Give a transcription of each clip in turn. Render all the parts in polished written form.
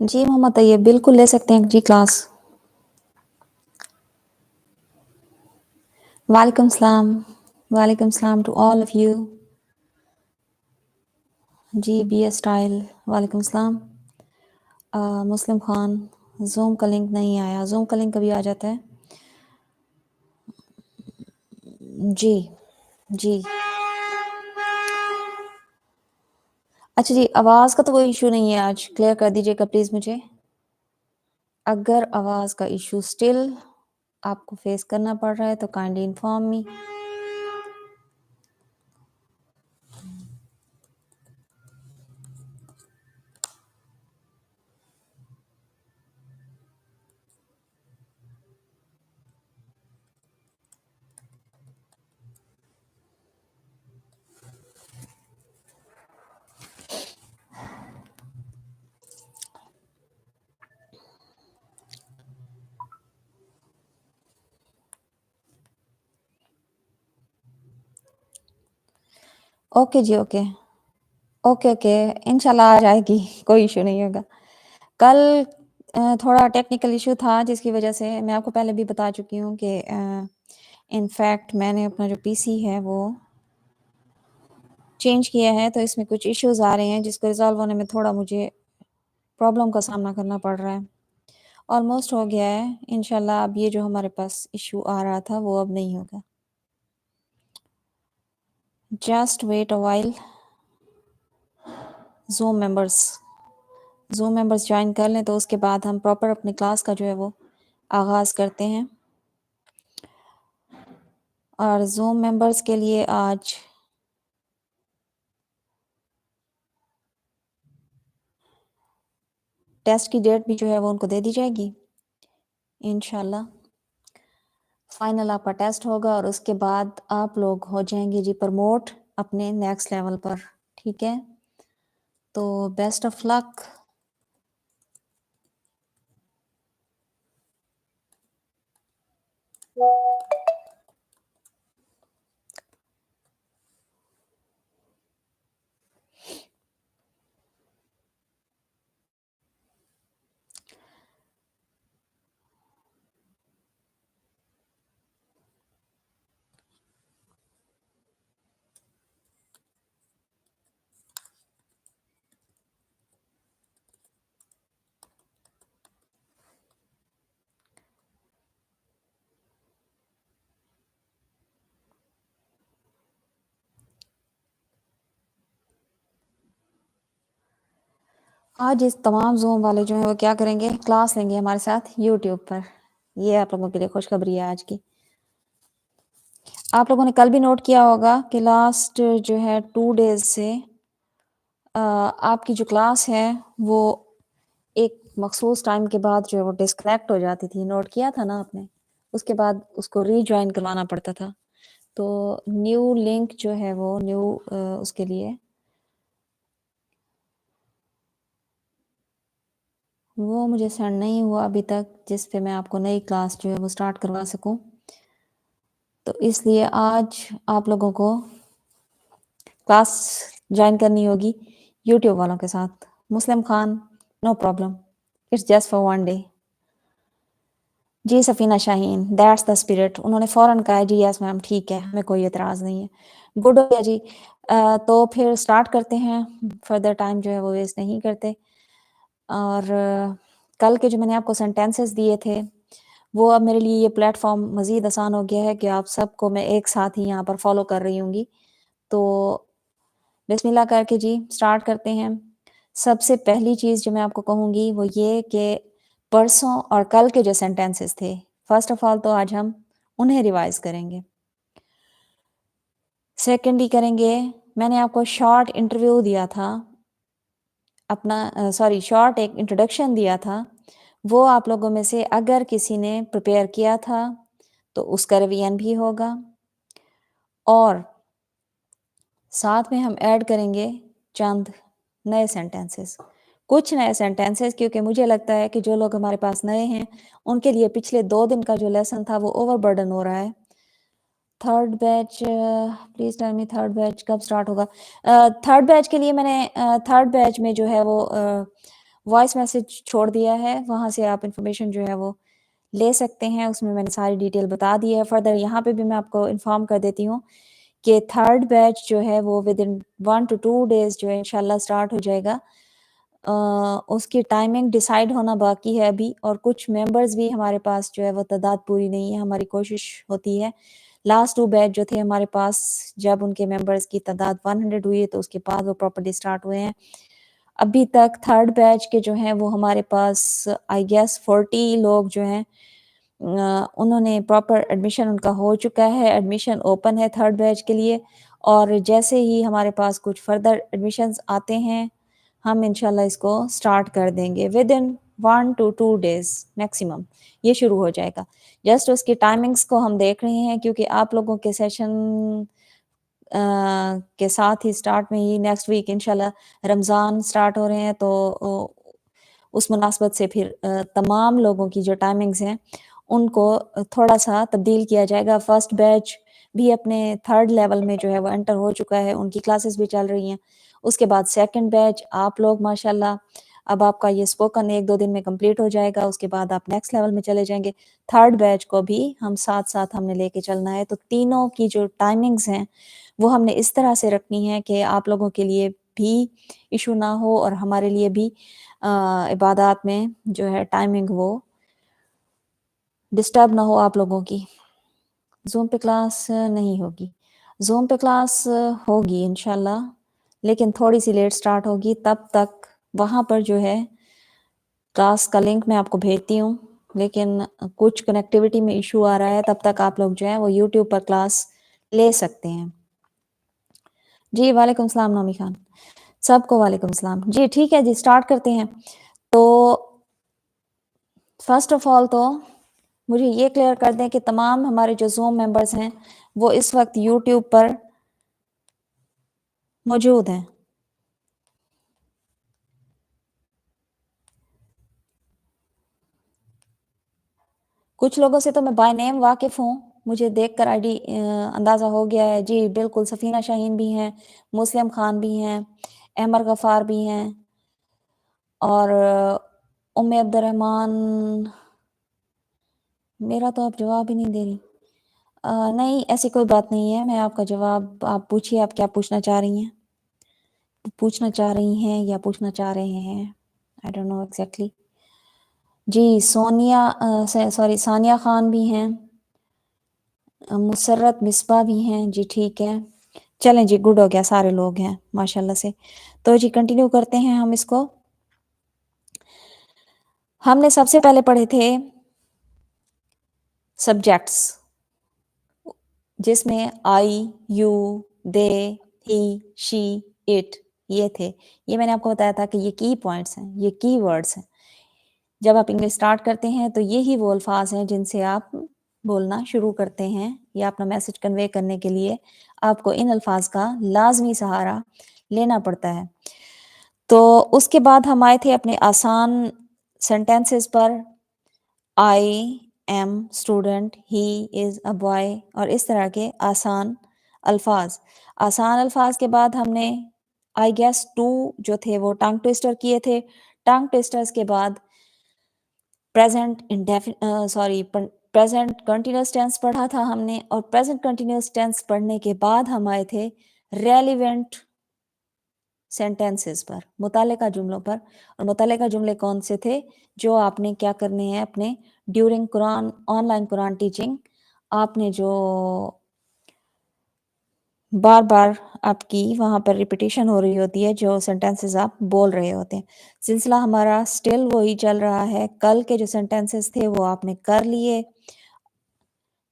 جی محمد طیب بالکل لے سکتے ہیں جی کلاس. وعلیکم السلام. وعلیکم السلام to all of you. G B S style. وعلیکم السلام. مسلم خان. زوم کا لنک نہیں آیا. زوم کا لنک کبھی آ جاتا ہے. جی جی اچھا جی آواز کا تو کوئی ایشو نہیں ہے. آج کلیئر کر دیجیے گا پلیز مجھے. اگر آواز کا ایشو سٹل آپ کو فیس کرنا پڑ رہا ہے تو کائنڈلی انفارم می. اوکے جی اوکے اوکے اوکے انشاءاللہ آ جائے گی. کوئی ایشو نہیں ہوگا. کل تھوڑا ٹیکنیکل ایشو تھا جس کی وجہ سے میں آپ کو پہلے بھی بتا چکی ہوں کہ انفیکٹ میں نے اپنا جو پی سی ہے وہ چینج کیا ہے تو اس میں کچھ ایشوز آ رہے ہیں جس کو ریزالو ہونے میں تھوڑا مجھے پرابلم کا سامنا کرنا پڑ رہا ہے. آلموسٹ ہو گیا ہے انشاءاللہ. اب یہ جو ہمارے پاس ایشو آ رہا تھا وہ اب نہیں ہوگا. Just wait a while. Zoom members join کر لیں تو اس کے بعد ہم پراپر اپنی کلاس کا جو ہے وہ آغاز کرتے ہیں. اور زوم ممبرس کے لیے آج ٹیسٹ کی ڈیٹ بھی جو ہے وہ ان کو دے دی جائے گی انشاءاللہ. فائنل آپ کا ٹیسٹ ہوگا اور اس کے بعد آپ لوگ ہو جائیں گے جی پروموٹ اپنے نیکسٹ لیول پر. ٹھیک ہے تو بیسٹ آف لک. آج اس تمام زوم والے جو ہیں وہ کیا کریں گے کلاس لیں گے ہمارے ساتھ یوٹیوب پر. یہ آپ لوگوں کے لیے خوشخبری ہے آج کی. آپ لوگوں نے کل بھی نوٹ کیا ہوگا کہ لاسٹ جو ہے 2 days سے آپ کی جو کلاس ہے وہ ایک مخصوص ٹائم کے بعد جو ہے وہ ڈسکنیکٹ ہو جاتی تھی. نوٹ کیا تھا نا آپ نے. اس کے بعد اس کو ری جوائن کروانا پڑتا تھا. تو نیو لنک جو ہے وہ نیو اس کے لیے وہ مجھے سینڈ نہیں ہوا ابھی تک جس پہ میں آپ کو نئی کلاس جو ہے وہ سٹارٹ کروا سکوں. تو اس لیے آج آپ لوگوں کو کلاس جوائن کرنی ہوگی یوٹیوب والوں کے ساتھ. Muslim Khan no problem it's just for 1 day. جی Safina Shaheen that's the spirit. انہوں نے فوراً کہا جی یس میم ٹھیک ہے ہمیں کوئی اعتراض نہیں ہے. گڈ ہو گیا جی. تو پھر سٹارٹ کرتے ہیں. فردر ٹائم جو ہے وہ ویسٹ نہیں کرتے. اور کل کے جو میں نے آپ کو سینٹینسز دیے تھے وہ اب میرے لیے یہ پلیٹ فارم مزید آسان ہو گیا ہے کہ آپ سب کو میں ایک ساتھ ہی یہاں پر فالو کر رہی ہوں گی. تو بسم اللہ کر کے جی سٹارٹ کرتے ہیں. سب سے پہلی چیز جو میں آپ کو کہوں گی وہ یہ کہ پرسوں اور کل کے جو سینٹینسز تھے فرسٹ آف آل تو آج ہم انہیں ریوائز کریں گے. سیکنڈلی کریں گے میں نے آپ کو شارٹ انٹرویو دیا تھا اپنا شارٹ ایک انٹروڈکشن دیا تھا وہ آپ لوگوں میں سے اگر کسی نے پریپیئر کیا تھا تو اس کا ریویژن بھی ہوگا، اور ساتھ میں ہم ایڈ کریں گے چند نئے سینٹینسز، کچھ نئے سینٹینسز، کیونکہ مجھے لگتا ہے کہ جو لوگ ہمارے پاس نئے ہیں ان کے لیے پچھلے 2 دن کا جو لیسن تھا وہ اوور برڈن ہو رہا ہے۔ Third batch, please tell me third batch کب سٹارٹ ہوگا؟ تھرڈ بیچ کے لیے میں نے تھرڈ بیچ میں جو ہے وہ وائس میسج چھوڑ دیا ہے، وہاں سے آپ انفارمیشن جو ہے وہ لے سکتے ہیں، اس میں نے ساری ڈیٹیل بتا دی ہے۔ فردر یہاں پہ بھی میں آپ کو انفارم کر دیتی ہوں کہ تھرڈ بیچ جو ہے وہ ود ان 1 to 2 days جو ہے انشاءاللہ سٹارٹ ہو جائے گا۔ اس کی ٹائمنگ ڈیسائیڈ ہونا باقی ہے ابھی، اور کچھ ممبرز بھی ہمارے پاس جو ہے وہ تعداد پوری نہیں ہے، ہماری کوشش ہوتی ہے۔ لاسٹ 2 بیچ جو تھے ہمارے پاس، جب ان کے ممبرز کی تعداد 100 ہوئی ہے تو اس کے بعد وہ پراپرلی سٹارٹ ہوئے ہیں۔ ابھی تک تھرڈ بیچ کے جو ہیں وہ ہمارے پاس آئی گیس 40 لوگ جو ہیں انہوں نے پراپر ایڈمیشن ان کا ہو چکا ہے، ایڈمیشن اوپن ہے تھرڈ بیچ کے لیے، اور جیسے ہی ہمارے پاس کچھ فردر ایڈمیشنز آتے ہیں ہم انشاءاللہ اس کو سٹارٹ کر دیں گے with in 1 to 2 days maximum یہ شروع ہو جائے گا۔ جسٹ اس کی ٹائمنگز کو ہم دیکھ رہے ہیں، کیونکہ آپ لوگوں کے سیشن کے ساتھ ہی سٹارٹ میں ہی نیکسٹ ویک انشاءاللہ رمضان سٹارٹ ہو رہے ہیں، تو اس مناسبت سے پھر تمام لوگوں کی جو ٹائمنگز ہیں ان کو تھوڑا سا تبدیل کیا جائے گا۔ فرسٹ بیچ بھی اپنے تھرڈ لیول میں جو ہے وہ انٹر ہو چکا ہے، ان کی کلاسز بھی چل رہی ہیں۔ اس کے بعد سیکنڈ بیچ آپ لوگ ماشاءاللہ اب آپ کا یہ اسپوکن 1-2 دن میں کمپلیٹ ہو جائے گا، اس کے بعد آپ نیکسٹ لیول میں چلے جائیں گے۔ تھرڈ بیچ کو بھی ہم ساتھ ساتھ ہم نے لے کے چلنا ہے، تو تینوں کی جو ٹائمنگز ہیں وہ ہم نے اس طرح سے رکھنی ہے کہ آپ لوگوں کے لیے بھی ایشو نہ ہو اور ہمارے لیے بھی عبادات میں جو ہے ٹائمنگ وہ ڈسٹرب نہ ہو آپ لوگوں کی۔ زوم پہ کلاس نہیں ہوگی، زوم پہ کلاس ہوگی انشاءاللہ، لیکن تھوڑی سی لیٹ سٹارٹ ہوگی۔ تب تک وہاں پر جو ہے کلاس کا لنک میں آپ کو بھیجتی ہوں، لیکن کچھ کنیکٹیوٹی میں ایشو آ رہا ہے، تب تک آپ لوگ جو ہے وہ یوٹیوب پر کلاس لے سکتے ہیں۔ جی وعلیکم السلام نامی خان، سب کو وعلیکم السلام۔ جی ٹھیک ہے جی، سٹارٹ کرتے ہیں۔ تو فرسٹ آف آل تو مجھے یہ کلیئر کر دیں کہ تمام ہمارے جو زوم ممبرز ہیں وہ اس وقت یوٹیوب پر موجود ہیں۔ کچھ لوگوں سے تو میں بائی نیم واقف ہوں، مجھے دیکھ کر آئی ڈی اندازہ ہو گیا ہے۔ جی بالکل، سفینہ شاہین بھی ہیں، مسلم خان بھی ہیں، احمر غفار بھی ہیں، اور ام عبد الرحمن، میرا تو آپ جواب ہی نہیں دے رہی۔ نہیں ایسی کوئی بات نہیں ہے، میں آپ کا جواب، آپ پوچھیے آپ کیا پوچھنا چاہ رہی ہیں، پوچھنا چاہ رہی ہیں یا پوچھنا چاہ رہے ہیں، آئی ڈونٹ نو ایگزیکٹلی۔ جی ثانیہ خان بھی ہیں، مسرت مصباح بھی ہیں۔ جی ٹھیک ہے، چلیں جی، گڈ ہو گیا، سارے لوگ ہیں ماشاءاللہ سے۔ تو جی کنٹینیو کرتے ہیں ہم اس کو۔ ہم نے سب سے پہلے پڑھے تھے سبجیکٹس، جس میں آئی، you, they, he, she, it یہ تھے۔ یہ میں نے آپ کو بتایا تھا کہ یہ کی پوائنٹس ہیں، یہ کی ورڈز ہیں۔ جب آپ انگلش سٹارٹ کرتے ہیں تو یہی وہ الفاظ ہیں جن سے آپ بولنا شروع کرتے ہیں، یا اپنا میسج کنوے کرنے کے لیے آپ کو ان الفاظ کا لازمی سہارا لینا پڑتا ہے۔ تو اس کے بعد ہم آئے تھے اپنے آسان sentences per, I am student, he is a boy, اور اس طرح کے آسان الفاظ۔ آسان الفاظ کے بعد ہم نے آئی گیس 2 جو تھے وہ ٹنگ ٹویسٹر کیے تھے۔ ٹنگ ٹویسٹرز کے بعد پریزنٹ کنٹینیوس ٹینس پڑھا تھا ہم نے، اور پریزنٹ کنٹینیوس ٹینس پڑھنے کے بعد ہم آئے تھے ریلیونٹ سینٹینسز پر، متعلقہ جملوں پر۔ اور متعلقہ جملے کون سے تھے؟ جو آپ نے کیا کرنے ہیں اپنے during Quran on line Quran teaching, آپ نے جو بار بار آپ کی وہاں پر ریپیٹیشن ہو رہی ہوتی ہے، جو سینٹینسز آپ بول رہے ہوتے ہیں۔ سلسلہ ہمارا سٹل وہی چل رہا ہے، کل کے جو سینٹینسز تھے وہ آپ نے کر لیے،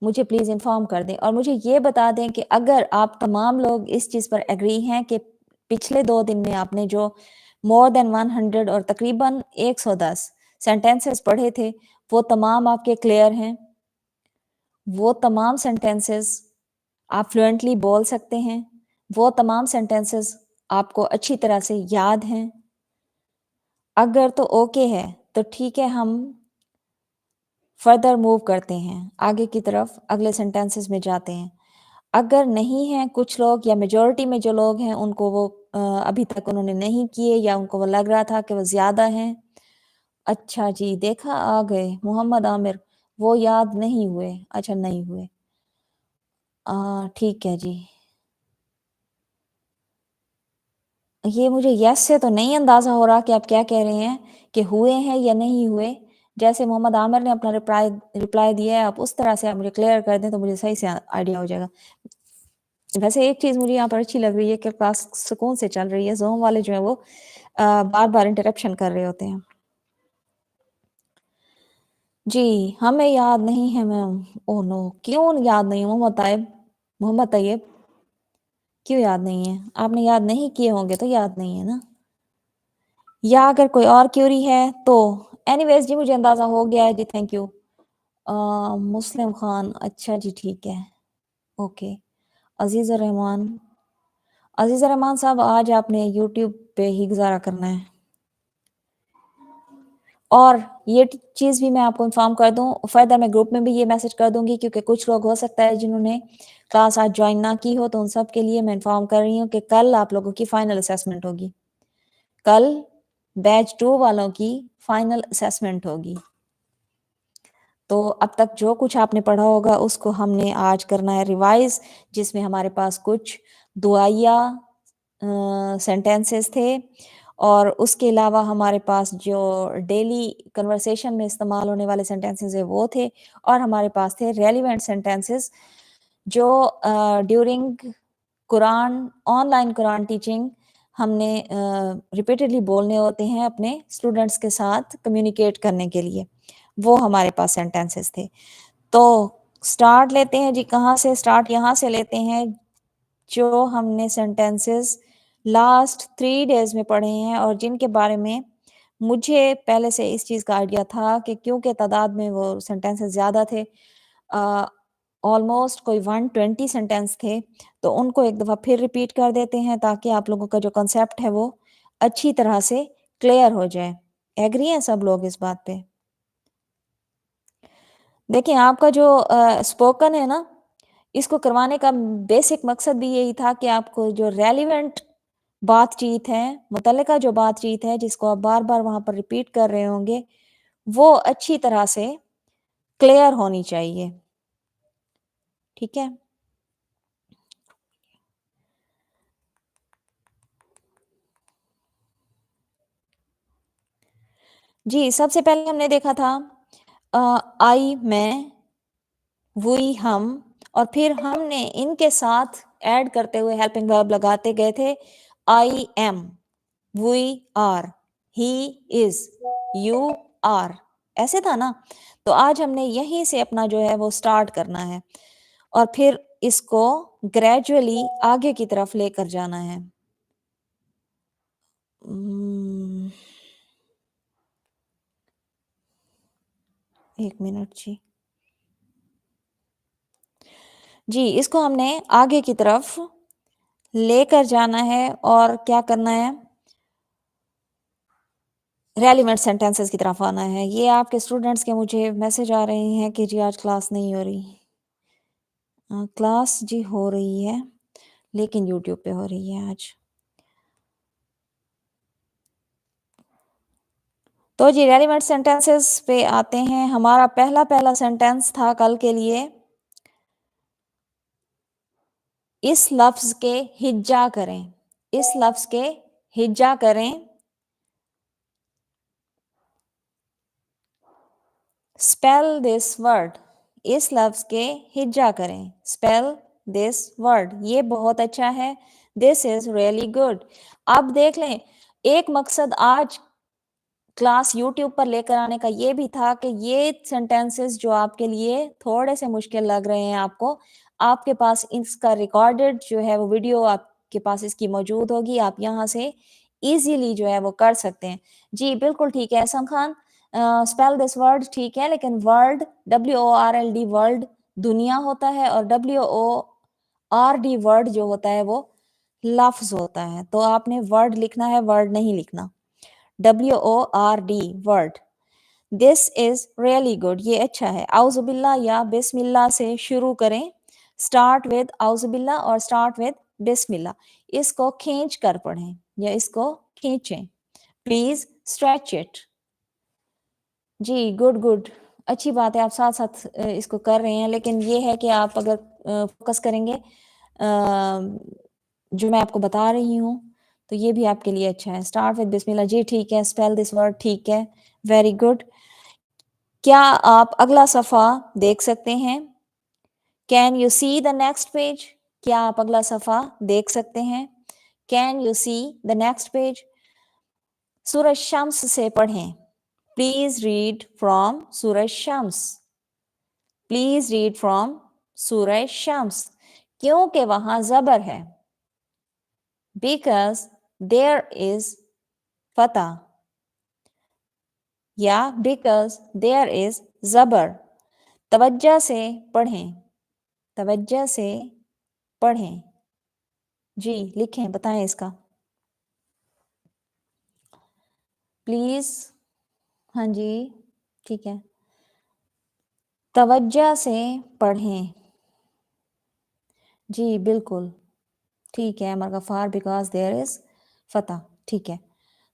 مجھے پلیز انفارم کر دیں، اور مجھے یہ بتا دیں کہ اگر آپ تمام لوگ اس چیز پر ایگری ہیں کہ پچھلے 2 دن میں آپ نے جو مور دین 100 اور تقریباً 110 सेंटेंसेस पढ़े थे वो तमाम आपके क्लियर हैं, वो तमाम सेंटेंसेस आप फ्लुएंटली बोल सकते हैं, वो तमाम सेंटेंसेस आपको अच्छी तरह से याद हैं। अगर तो ओके है तो ठीक है, हम फर्दर मूव करते हैं, आगे की तरफ अगले सेंटेंसेस में जाते हैं। अगर नहीं है, कुछ लोग या मेजॉरिटी में जो लोग हैं उनको वो अभी तक उन्होंने नहीं किए या उनको वो लग रहा था कि वो ज़्यादा हैं। अच्छा जी, देखा आ गए मोहम्मद आमिर, वो याद नहीं हुए। अच्छा नहीं हुए। ठीक है जी। ये मुझे यस से तो नहीं अंदाज़ा हो रहा कि आप क्या कह रहे हैं कि हुए हैं या नहीं हुए। जैसे मोहम्मद आमिर ने अपना रिप्लाई रिप्लाई दिया है, आप उस तरह से आप मुझे क्लियर कर दें तो मुझे सही से आइडिया हो जाएगा। वैसे एक चीज़ मुझे यहाँ पर अच्छी लग रही है कि क्लास सुकून से चल रही है, ज़ूम वाले जो हैं वो बार-बार इंटरप्शन कर रहे होते हैं। जी, हमें याद नहीं है मैम। Oh no! क्यों याद नहीं है मोहम्मद तैयब, क्यों याद नहीं है? आपने याद नहीं किए होंगे तो याद नहीं है ना? या अगर कोई और क्वेरी है तो एनीवेज़ जी मुझे अंदाज़ा हो गया है जी, थैंक यू। मुस्लिम खान, अच्छा जी ठीक है, ओके। अज़ीज़ुर रहमान अज़ीज़ुर रहमान साहब आज आपने यूट्यूब पे ही गुज़ारा करना है। और ये चीज़ भी मैं आपको इन्फॉर्म कर दूँ, फर्दर मैं ग्रुप में भी ये मैसेज कर दूँगी क्योंकि कुछ लोग हो सकता है जिन्होंने क्लास आज जॉइन ना की हो, तो उन सब के लिए मैं इन्फॉर्म कर रही हूँ कि कल आप लोगों की फाइनल असेसमेंट होगी। कल बैच 2 वालों की फाइनल असेसमेंट होगी। तो अब तक जो कुछ आपने पढ़ा होगा उसको हमने आज करना है रिवाइज़, जिसमें हमारे पास कुछ दुआइया सेंटेंसेस थे और उसके अलावा हमारे पास जो डेली कन्वर्सेशन में इस्तेमाल होने वाले सेंटेंसेस हैं वो थे और हमारे पास थे रेलेवेंट सेंटेंसेस जो during Quran online Quran teaching हमने रिपीटेडली बोलने होते हैं अपने स्टूडेंट्स के साथ कम्युनिकेट करने के लिए, वो हमारे पास सेंटेंसेस थे। तो स्टार्ट लेते हैं जी, कहाँ से स्टार्ट? यहाँ से लेते हैं जो हमने सेंटेंसेस लास्ट 3 डेज़ में पढ़े हैं और जिनके बारे में मुझे पहले से इस चीज़ का आइडिया था कि क्योंकि तादाद में वो सेंटेंसेस ज़्यादा थे, अ, ऑलमोस्ट कोई 120 सेंटेंस थे, तो उनको एक दफ़ा फिर रिपीट कर देते हैं ताकि आप लोगों का जो कॉन्सेप्ट है वो अच्छी तरह से क्लियर हो जाए। एग्री हैं सब लोग इस बात पे? देखिए, आपका जो स्पोकन है ना, इसको करवाने का बेसिक मकसद भी यही था कि आपको जो रेलेवेंट बातचीत है, मुतल्लिका जो बातचीत है, जिसको आप बार-बार वहाँ पर रिपीट कर रहे होंगे, वो अच्छी तरह से क्लियर होनी चाहिए। ठीक है? जी, सबसे पहले हमने देखा था आई मैं, वुई हम और फिर हमने इनके साथ ऐड करते हुए हेल्पिंग वर्ब लगाते गए थे I am, we are, he is, you are, ऐसे था ना? तो आज हमने यहीं से अपना जो है वो स्टार्ट करना है और फिर इसको ग्रेजुअली आगे की तरफ लेकर जाना है। उम्म, 1 मिनट जी। जी, इसको हमने आगे की तरफ लेकर जाना है और क्या करना है? रेलेवेंट सेंटेंसेस की तरफ आना है। ये आपके स्टूडेंट्स के मुझे मैसेज आ रहे हैं कि जी आज क्लास नहीं हो रही। क्लास जी हो रही है, लेकिन यूट्यूब पे हो रही है आज। तो जी रेलेवेंट सेंटेंसेस पे आते हैं। हमारा पहला सेंटेंस था कल के लिए, इस लफ्ज़ के हिज्जा करें। इस लफ्ज़ के हिज्जा करें। Spell this word. इस लफ्ज़ के हिज्जा करें। Spell this word. ये बहुत अच्छा है। This is really good. अब देख लें, एक मकसद आज क्लास यूट्यूब पर लेकर आने का ये भी था कि ये सेंटेंसेस जो आपके लिए थोड़े से मुश्किल लग रहे हैं आपको, आपके पास इसका रिकॉर्डेड जो है वो वीडियो आपके पास इसकी मौजूद होगी, आप यहाँ से ईज़िली जो है वो कर सकते हैं। जी, बिल्कुल ठीक है Ehsan Khan, spell this word, ठीक है, लेकिन वर्ड WORLD वर्ल्ड दुनिया होता है, और WORD वर्ड जो होता है वो लफ्ज होता है। तो आपने वर्ड लिखना है, वर्ड नहीं लिखना। WORD word. This is really good, ये अच्छा है। आउजुबिल्ला या बिस्मिल्लाह से शुरू करें। स्टार्ट विद आउजुबिल्ला और स्टार्ट विद बिस्मिल्लाह। इसको खींच कर पढ़ें या इसको खींचें। Please stretch it. जी, गुड गुड, अच्छी बात है, आप साथ साथ इसको कर रहे हैं, लेकिन ये है कि आप अगर फोकस करेंगे जो मैं आपको बता रही हूँ, तो ये भी आपके लिए अच्छा है। स्टार्ट विद बिस्मिल्लाह, जी ठीक है। स्पेल दिस वर्ड, ठीक है, वेरी गुड। क्या आप अगला सफ़ा देख सकते हैं? Can you see the next page? क्या आप अगला सफ़ा देख सकते हैं? Can you see the next page? सूरज शम्स से पढ़ें। प्लीज रीड फ्रॉम सूरज शम्स। प्लीज रीड फ्रॉम सूरज शम्स, क्योंकि वहां जबर है। बिकॉज देयर इज फतह, या बिकॉज देयर इज जबर। तवज्जो से पढ़ें, तवज्जो से पढ़ें। जी लिखें, बताएं इसका प्लीज। हाँ जी, ठीक है, तवज्जो से पढ़ें। जी बिल्कुल ठीक है, Amar Ghaffar, because there is फतह, ठीक है,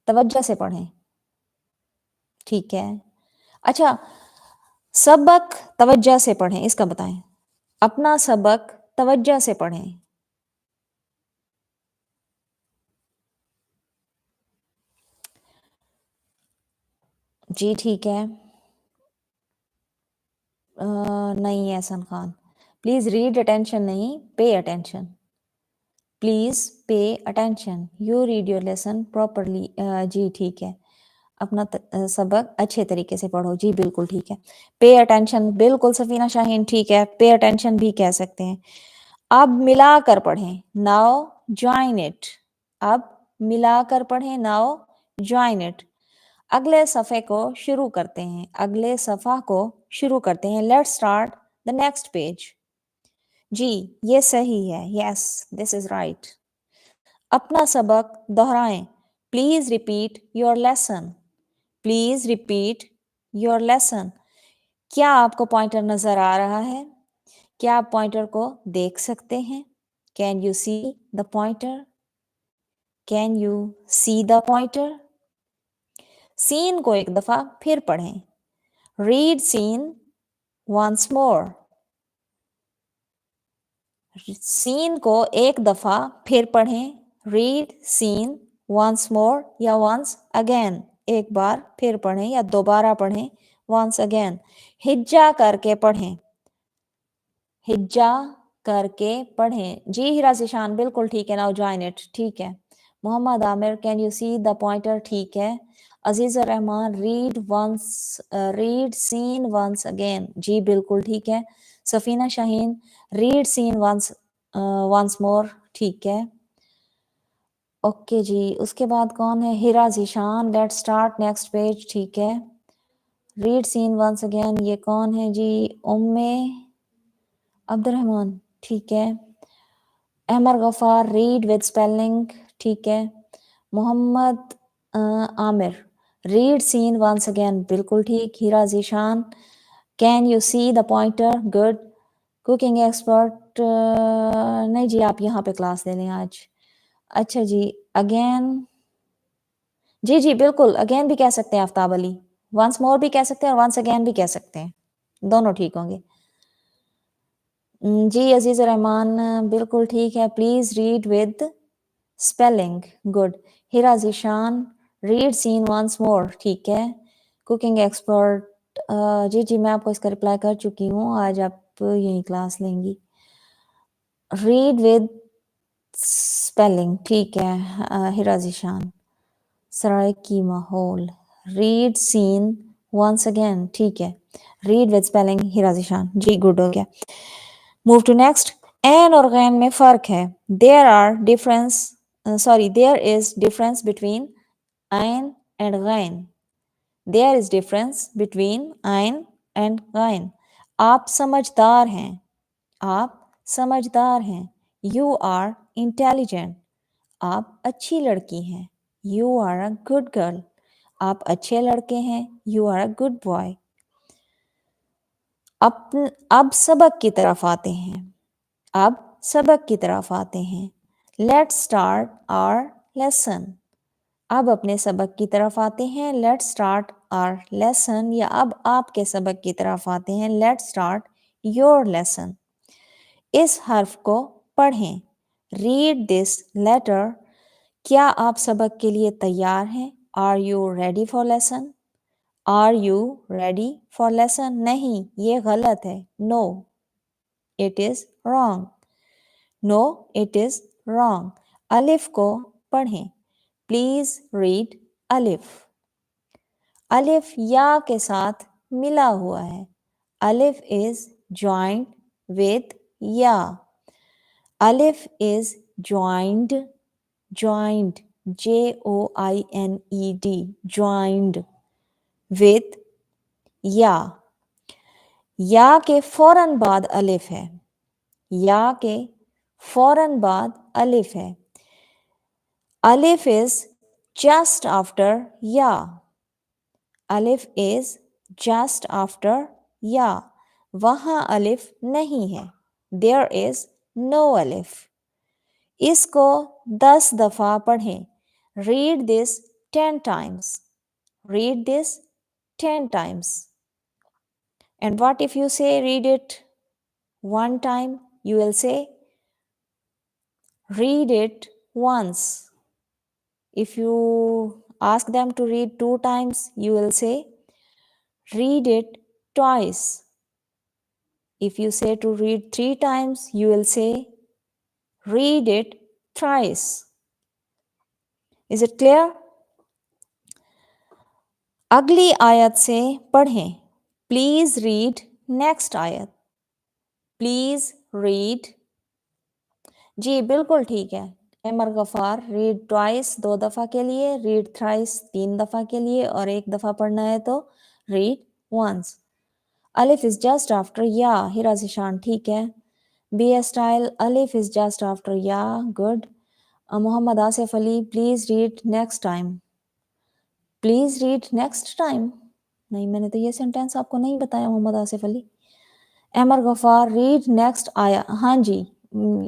तवज्जो से पढ़ें, ठीक है। अच्छा, सबक तवज्जो से पढ़ें, इसका बताएं। अपना सबक तवज्जो से पढ़ें। जी ठीक है। नहीं Ehsan Khan, please read attention नहीं, pay attention. Please pay attention, you read your lesson properly. जी ठीक है, अपना सबक अच्छे तरीके से पढ़ो। जी बिल्कुल ठीक है। पे अटेंशन, बिल्कुल सफीना शाहीन, ठीक है, पे अटेंशन भी कह सकते हैं। अब मिलाकर पढ़ें, नाउ ज्वाइन इट। अब मिलाकर पढ़ें, नाउ ज्वाइन इट। अगले सफ़े को शुरू करते हैं, अगले सफ़ा को शुरू करते हैं। Let's start the next page. जी ये सही है, यस दिस इज राइट। अपना सबक दोहराएं। Please repeat your lesson. Please repeat your lesson. क्या आपको पॉइंटर नजर आ रहा है? क्या आप पॉइंटर को देख सकते हैं? Can you see the pointer? Can you see the pointer? Scene को एक दफा फिर पढ़ें। Read scene once more. Scene को एक दफा फिर पढ़ें। रीड सीन वंस मोर या वंस अगेन, एक बार फिर पढ़ें या दोबारा पढ़ें, वंस अगेन। हिज्जा करके पढ़ें, हिज्जा करके पढ़ें। जी हिरा जिशान, बिल्कुल ठीक है, नाउ ज्वाइन इट, ठीक है। Mohammad Aamir, can you see the pointer? ठीक है। Aziz Rahman, read once, read scene once again. जी बिल्कुल ठीक है। Safina Shaheen, read scene once once more, ठीक है। ओके जी, उसके बाद कौन है? Hira Zeeshan, let start next page, ठीक है। रीड सीन वंस अगेन, ये कौन है जी? उम्मे अब्दुलरहमान, ठीक है। Amar Ghaffar, read with spelling, ठीक है। Mohammad Aamir, read scene once again, बिल्कुल ठीक। Hira Zeeshan, can you see the pointer? Good. Cooking expert, नहीं जी, आप यहाँ पे क्लास ले लें आज। अच्छा जी, अगेन, जी जी बिल्कुल, अगेन भी कह सकते हैं आफ्ताब अली, वंस मोर भी कह सकते हैं और वंस अगेन भी कह सकते हैं, दोनों ठीक होंगे। जी अजीज़ रहमान, बिल्कुल ठीक है। Please read with spelling, good. Hira Zeeshan, read scene once more, ठीक है। कुकिंग एक्सपर्ट, जी जी मैं आपको इसका रिप्लाई कर चुकी हूँ, आज आप यही क्लास लेंगी। रीड विद स्पेलिंग, ठीक है। हिरा जीशान, सराय की माहौल, रीड सीन वंस अगेन, ठीक है। Read with spelling, Hira Zeeshan, जी गुड हो गया। Move to next. एन और गैन में फर्क है। There are difference, sorry there is difference between an and gain. There is difference between ain and ghain. آپ سمجھدار ہیں. آپ سمجھدار ہیں. You are intelligent. آپ اچھی لڑکی ہیں. You are a good girl. آپ اچھے لڑکے ہیں. You are a good boy. اب سبق کی طرف آتے ہیں. اب سبق کی طرف آتے ہیں. Let's start our lesson. اب اپنے سبق کی طرف آتے ہیں. Let's start our lesson یا اب آپ کے سبق کی طرف آتے ہیں. Let's start your lesson. اس حرف کو پڑھیں. Read this letter. کیا آپ سبق کے لیے تیار ہیں؟ Are you ready for lesson? Are you ready for lesson? نہیں، یہ غلط ہے. No, it is wrong. No, it is wrong. الف کو پڑھیں. Please read الف. الف یا کے ساتھ ملا ہوا ہے. الف is joined with یا. الف is joined joined joined with یا. یا کے فوراً بعد الف ہے. یا کے فوراً بعد الف ہے. الف is just after یا. الف is just after یا. وہاں الف نہیں ہے. There is no الف. اس کو 10 دفعہ پڑھیں. Read this 10 times. Read this 10 times. And what if you say read it one time? You will say read it once. If you ask them to read 2 times, you will say read it twice. If you say to read 3 times, you will say read it thrice. Is it clear? اگلی آیت سے پڑھیں. Please read next آیت. Please read. جی بالکل ٹھیک ہے. امر غفار read twice 2 دفعہ کے لیے, read thrice 3 دفعہ کے لیے, اور 1 دفعہ پڑھنا ہے تو read once. الف is just after یا. ہیرا ذیشان ٹھیک ہے. بی اسٹائل الف is just after یا. good. Muhammad Asif Ali please read next time. Please read next time. نہیں, میں نے تو یہ سینٹینس آپ کو نہیں بتایا محمد آصف علی. احمد غفار ریڈ نیکسٹ آیا. ہاں جی,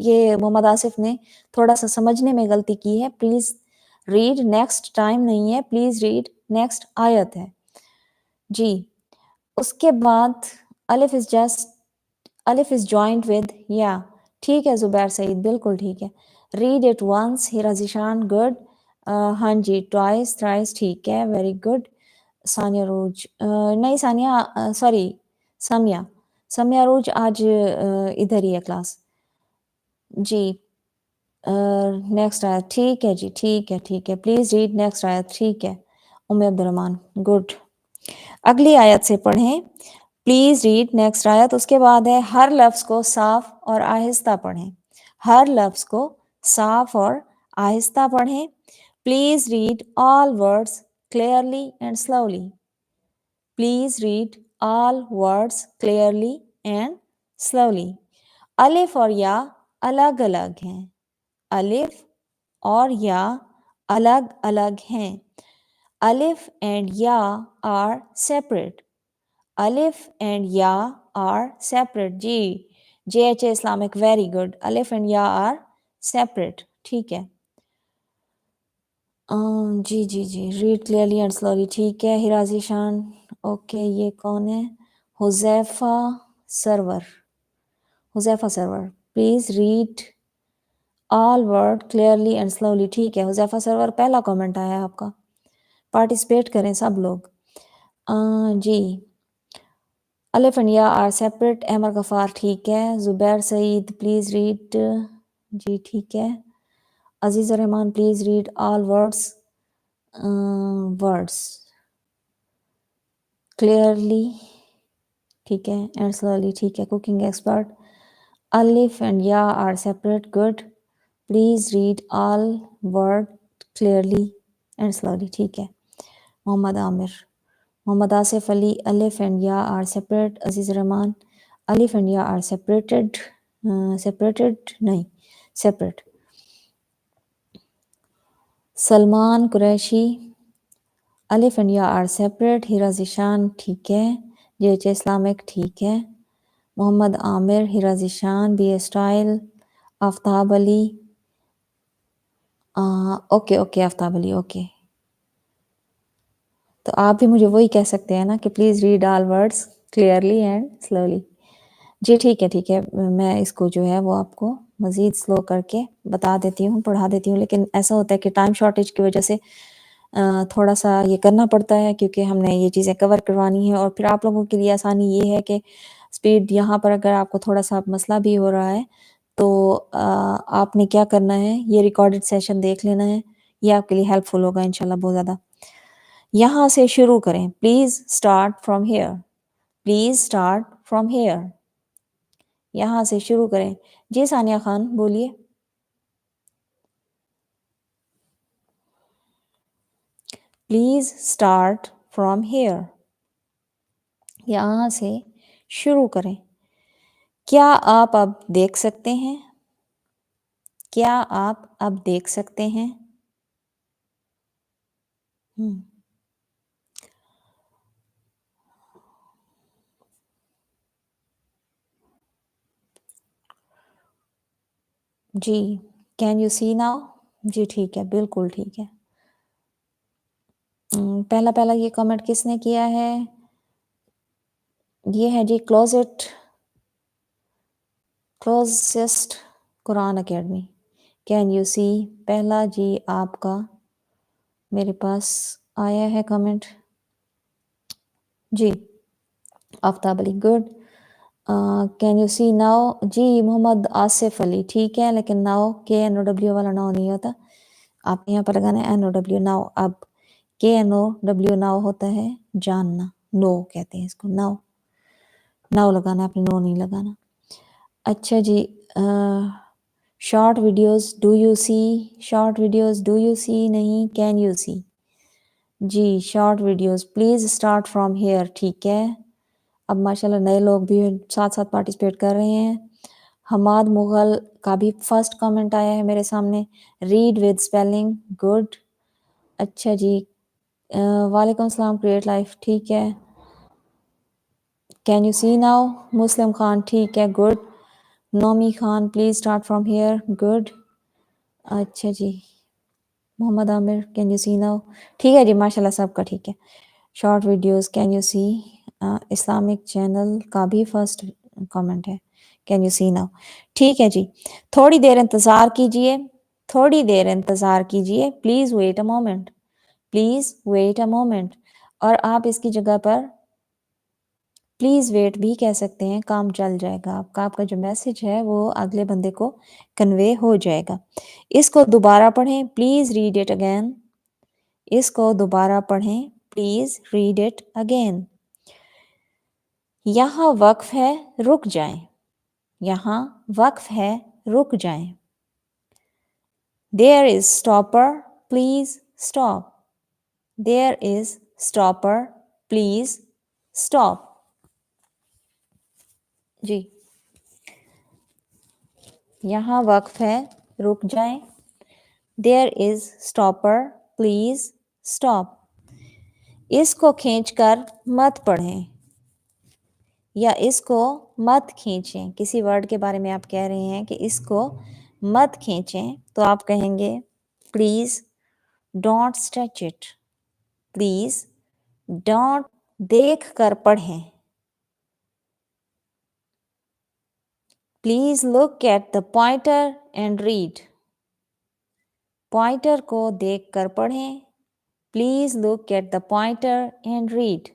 یہ محمد آصف نے تھوڑا سا سمجھنے میں غلطی کی ہے. پلیز ریڈ نیکسٹ ٹائم نہیں ہے, پلیز ریڈ نیکسٹ آیت ہے. جی اس کے بعد الف از جوائنڈ ود یا. ٹھیک ہے زبیر سعید, بالکل ٹھیک ہے. Read it once. Hira Zeeshan good. ہاں جی ٹوائس تھرائس ٹھیک ہے, ویری گڈ. ثانیہ روج نہیں, ثانیہ سوری سمیہ روج آج ادھر ہی ہے کلاس. جی نیکسٹ آیت ٹھیک ہے جی, ٹھیک ہے. پلیز ریڈ نیکسٹ آیت. ٹھیک ہے ام عبد الرحمن, گڈ. اگلی آیت سے پڑھیں. پلیز ریڈ نیکسٹ آیت. اس کے بعد ہے ہر لفظ کو صاف اور آہستہ پڑھیں. ہر لفظ کو صاف اور آہستہ پڑھیں. Please read all words clearly and slowly. Please read all words clearly and slowly. الف اور یا الگ الگ ہیں. الف اور یا الگ الگ ہیں. الف and ya are separate. الف and ya are separate. G JH Islamic, very good. الف and ya are separate. ٹھیک ہے. جی ریڈ کلیئرلی اینڈ سلولی. ٹھیک ہے ہیرا ذیشان. اوکے, یہ کون ہے؟ Huzaifa Sarwar. Please read all word clearly and slowly. ٹھیک ہے حذیفہ سرور, پہلا کامنٹ آیا ہے آپ کا. پارٹیسپیٹ کریں سب لوگ. جی الف اینڈ یا آر سیپریٹ. احمد غفار ٹھیک ہے. زبیر سعید پلیز ریڈ. جی ٹھیک ہے. Aziz Urrahman please read all words clearly. ٹھیک ہے اینڈ سلولی. ٹھیک ہے. کوکنگ ایکسپرٹ الف اینڈ یا are separate. Good. Please read all word clearly and slowly. ٹھیک ہے. محمد عامر Muhammad Asif Ali, Alif and Ya are separate. Aziz Rahman, Alif and Ya are separated. Separated? नहीं, separate. Salman Qureshi, Alif and Ya are separate. Hira Zishan, ठीक है. JH Islamic, ठीक है. Mohammad Amir, Hira Zishan, BA Style, Aftab Ali. Okay Aftab Ali, okay. तो आप भी मुझे वही कह सकते हैं ना कि please read all words clearly and slowly. जी ठीक है, मैं इसको जो है वो आपको मज़ीद स्लो करके बता देती हूँ, पढ़ा देती हूँ. लेकिन ऐसा होता है कि टाइम शॉर्टेज की वजह से थोड़ा सा ये करना पड़ता है, क्योंकि हमने ये चीज़ें कवर करवानी है. और फिर आप लोगों के लिए आसानी ये है कि स्पीड यहाँ पर अगर आपको थोड़ा सा मसला भी हो रहा है तो आपने क्या करना है, ये रिकॉर्डेड सेशन देख लेना है. ये आपके लिए हेल्पफुल होगा इंशाल्लाह बहुत ज़्यादा. यहाँ से शुरू करें. Please start from here. Please start from here. यहाँ से शुरू करें. जी सानिया खान बोलिए. Please start from here. यहाँ से शुरू करें. क्या आप अब देख सकते हैं? क्या आप अब देख सकते हैं? जी. Can you see now? जी ठीक है, बिल्कुल ठीक है. पहला ये कमेंट किसने किया है? ये है जी closest Quran academy. Can you see? पहला जी आपका मेरे पास आया है कमेंट. जी Aftab Ali, good. Can you see now? जी मोहम्मद आसिफ अली, ठीक है. लेकिन नाउ KNOW वाला नाउ नहीं होता, आपने यहाँ पर लगाना है NOW नाउ. अब KNOW नाउ होता है जानना, नो कहते हैं इसको. नाउ लगाना, आपने नो नहीं लगाना. अच्छा जी. Short videos do you see? Short videos do you see नहीं, कैन यू सी? जी short videos please start from here. ठीक है. अब माशाल्लाह नए लोग भी साथ साथ पार्टिसिपेट कर रहे हैं. हमाद मुगल का भी फर्स्ट कमेंट आया है मेरे सामने. Read with spelling, good. अच्छा जी. वालेकुम सलाम क्रिएट लाइफ, ठीक है. Can you see now? Muslim Khan, ठीक है, good. Nomi Khan please start from here, good. अच्छा जी. Mohammad Aamir can you see now? ठीक है जी, माशाल्लाह सबका ठीक है. Short videos can you see? Islamic channel का भी फर्स्ट कमेंट है, कैन यू सी नाउ? ठीक है जी. थोड़ी देर इंतज़ार कीजिए, थोड़ी देर इंतज़ार कीजिए. Please wait a moment, please wait a moment. और आप इसकी जगह पर प्लीज़ वेट भी कह सकते हैं, काम चल जाएगा आपका. आपका जो मैसेज है वो अगले बंदे को कन्वे हो जाएगा. इसको दोबारा पढ़ें. Please read it again. इसको दोबारा पढ़ें. Please read it again. यहाँ वक्फ है, रुक जाएं. यहाँ वक्फ है, रुक जाएं. There is stopper, please stop. There is stopper, please stop. जी. यहाँ वक्फ है, रुक जाएं. There is stopper, please stop. इसको खींचकर मत पढ़ें या इसको मत खींचें. किसी वर्ड के बारे में आप कह रहे हैं कि इसको मत खींचें, तो आप कहेंगे please don't stretch it. Please don't. देख कर पढ़ें. Please look at the pointer and read. Pointer को देख कर पढ़ें. Please look at the pointer and read.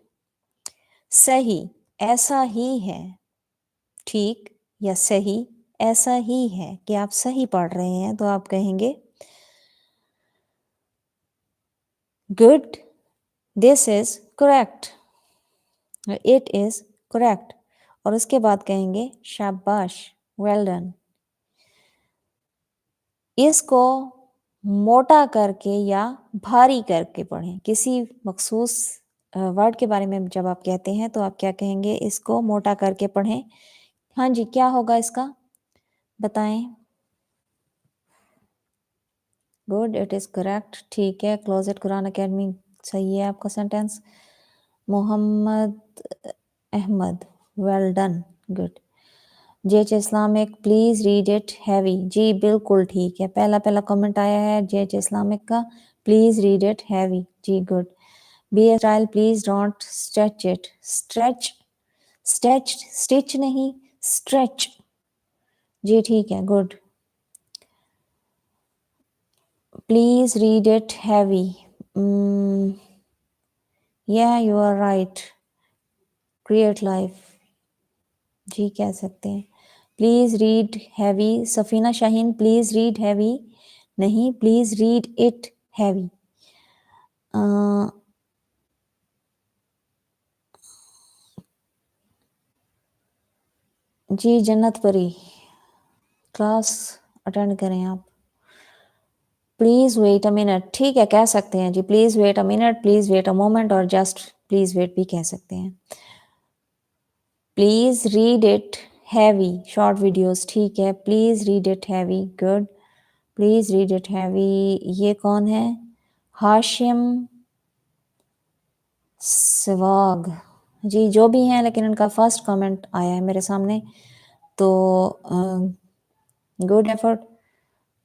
सही, ऐसा ही है. ठीक या सही, ऐसा ही है कि आप सही पढ़ रहे हैं, तो आप कहेंगे good, this is correct, it is correct. और उसके बाद कहेंगे शाबाश, वेल डन. इसको मोटा करके या भारी करके पढ़ें. किसी मखसूस ورڈ کے بارے میں جب آپ کہتے ہیں تو آپ کیا کہیں گے؟ اس کو موٹا کر کے پڑھیں. ہاں جی، کیا ہوگا اس کا بتائیں. Good, it is correct. ٹھیک ہے، کلوزٹ قرآن اکیڈمی صحیح ہے آپ کا sentence. Mohammad Ahmed, well done, good. J H Islamic, please read it heavy. جی بالکل ٹھیک ہے، پہلا کمنٹ آیا ہے جے ایچ اسلامک کا، پلیز ریڈ اٹ ہیوی. جی good. B style, please don't stretch it. Stitch نہیں، اسٹریچ. جی ٹھیک ہے، good. Please read it heavy. Yeah you are right. Create life, جی کہہ سکتے ہیں. Please red heavy. Safina Shaheen, please red heavy نہیں، please read it heavy. جی جنت پری، class attend کریں آپ. پلیز ویٹ اے منٹ، ٹھیک ہے کہہ سکتے ہیں جی. Please wait a minute, please wait a moment, اور جسٹ پلیز ویٹ بھی کہہ سکتے ہیں. Please read it heavy, short videos, ٹھیک ہے. Please read it heavy, good. Please read it heavy. یہ کون ہے؟ ہاشم سواگ. جی جو بھی ہیں، لیکن ان کا فرسٹ کامنٹ آیا ہے میرے سامنے، تو گڈ ایفرٹ.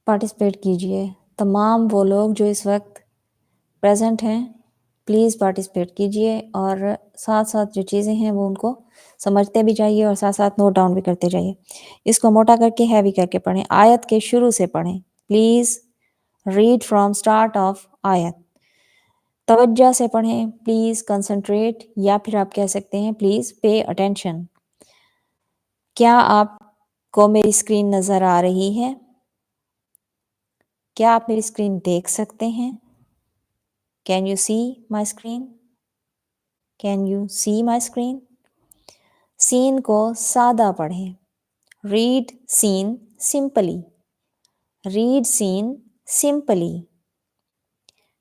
پارٹیسپیٹ کیجئے. تمام وہ لوگ جو اس وقت پریزنٹ ہیں پلیز پارٹیسپیٹ کیجئے، اور ساتھ ساتھ جو چیزیں ہیں وہ ان کو سمجھتے بھی جائیے اور ساتھ ساتھ نوٹ ڈاؤن بھی کرتے جائیے. اس کو موٹا کر کے ہیوی کر کے پڑھیں. آیت کے شروع سے پڑھیں. Please read from start of آیت. توجہ سے پڑھیں. پلیز کنسنٹریٹ، یا پھر آپ کہہ سکتے ہیں پلیز پے اٹینشن. کیا آپ کو میری اسکرین نظر آ رہی ہے؟ کیا آپ میری اسکرین دیکھ سکتے ہیں؟ Can you see my screen? Can you see my screen? سین کو سادہ پڑھیں. ریڈ سین سمپلی. ریڈ سین سمپلی.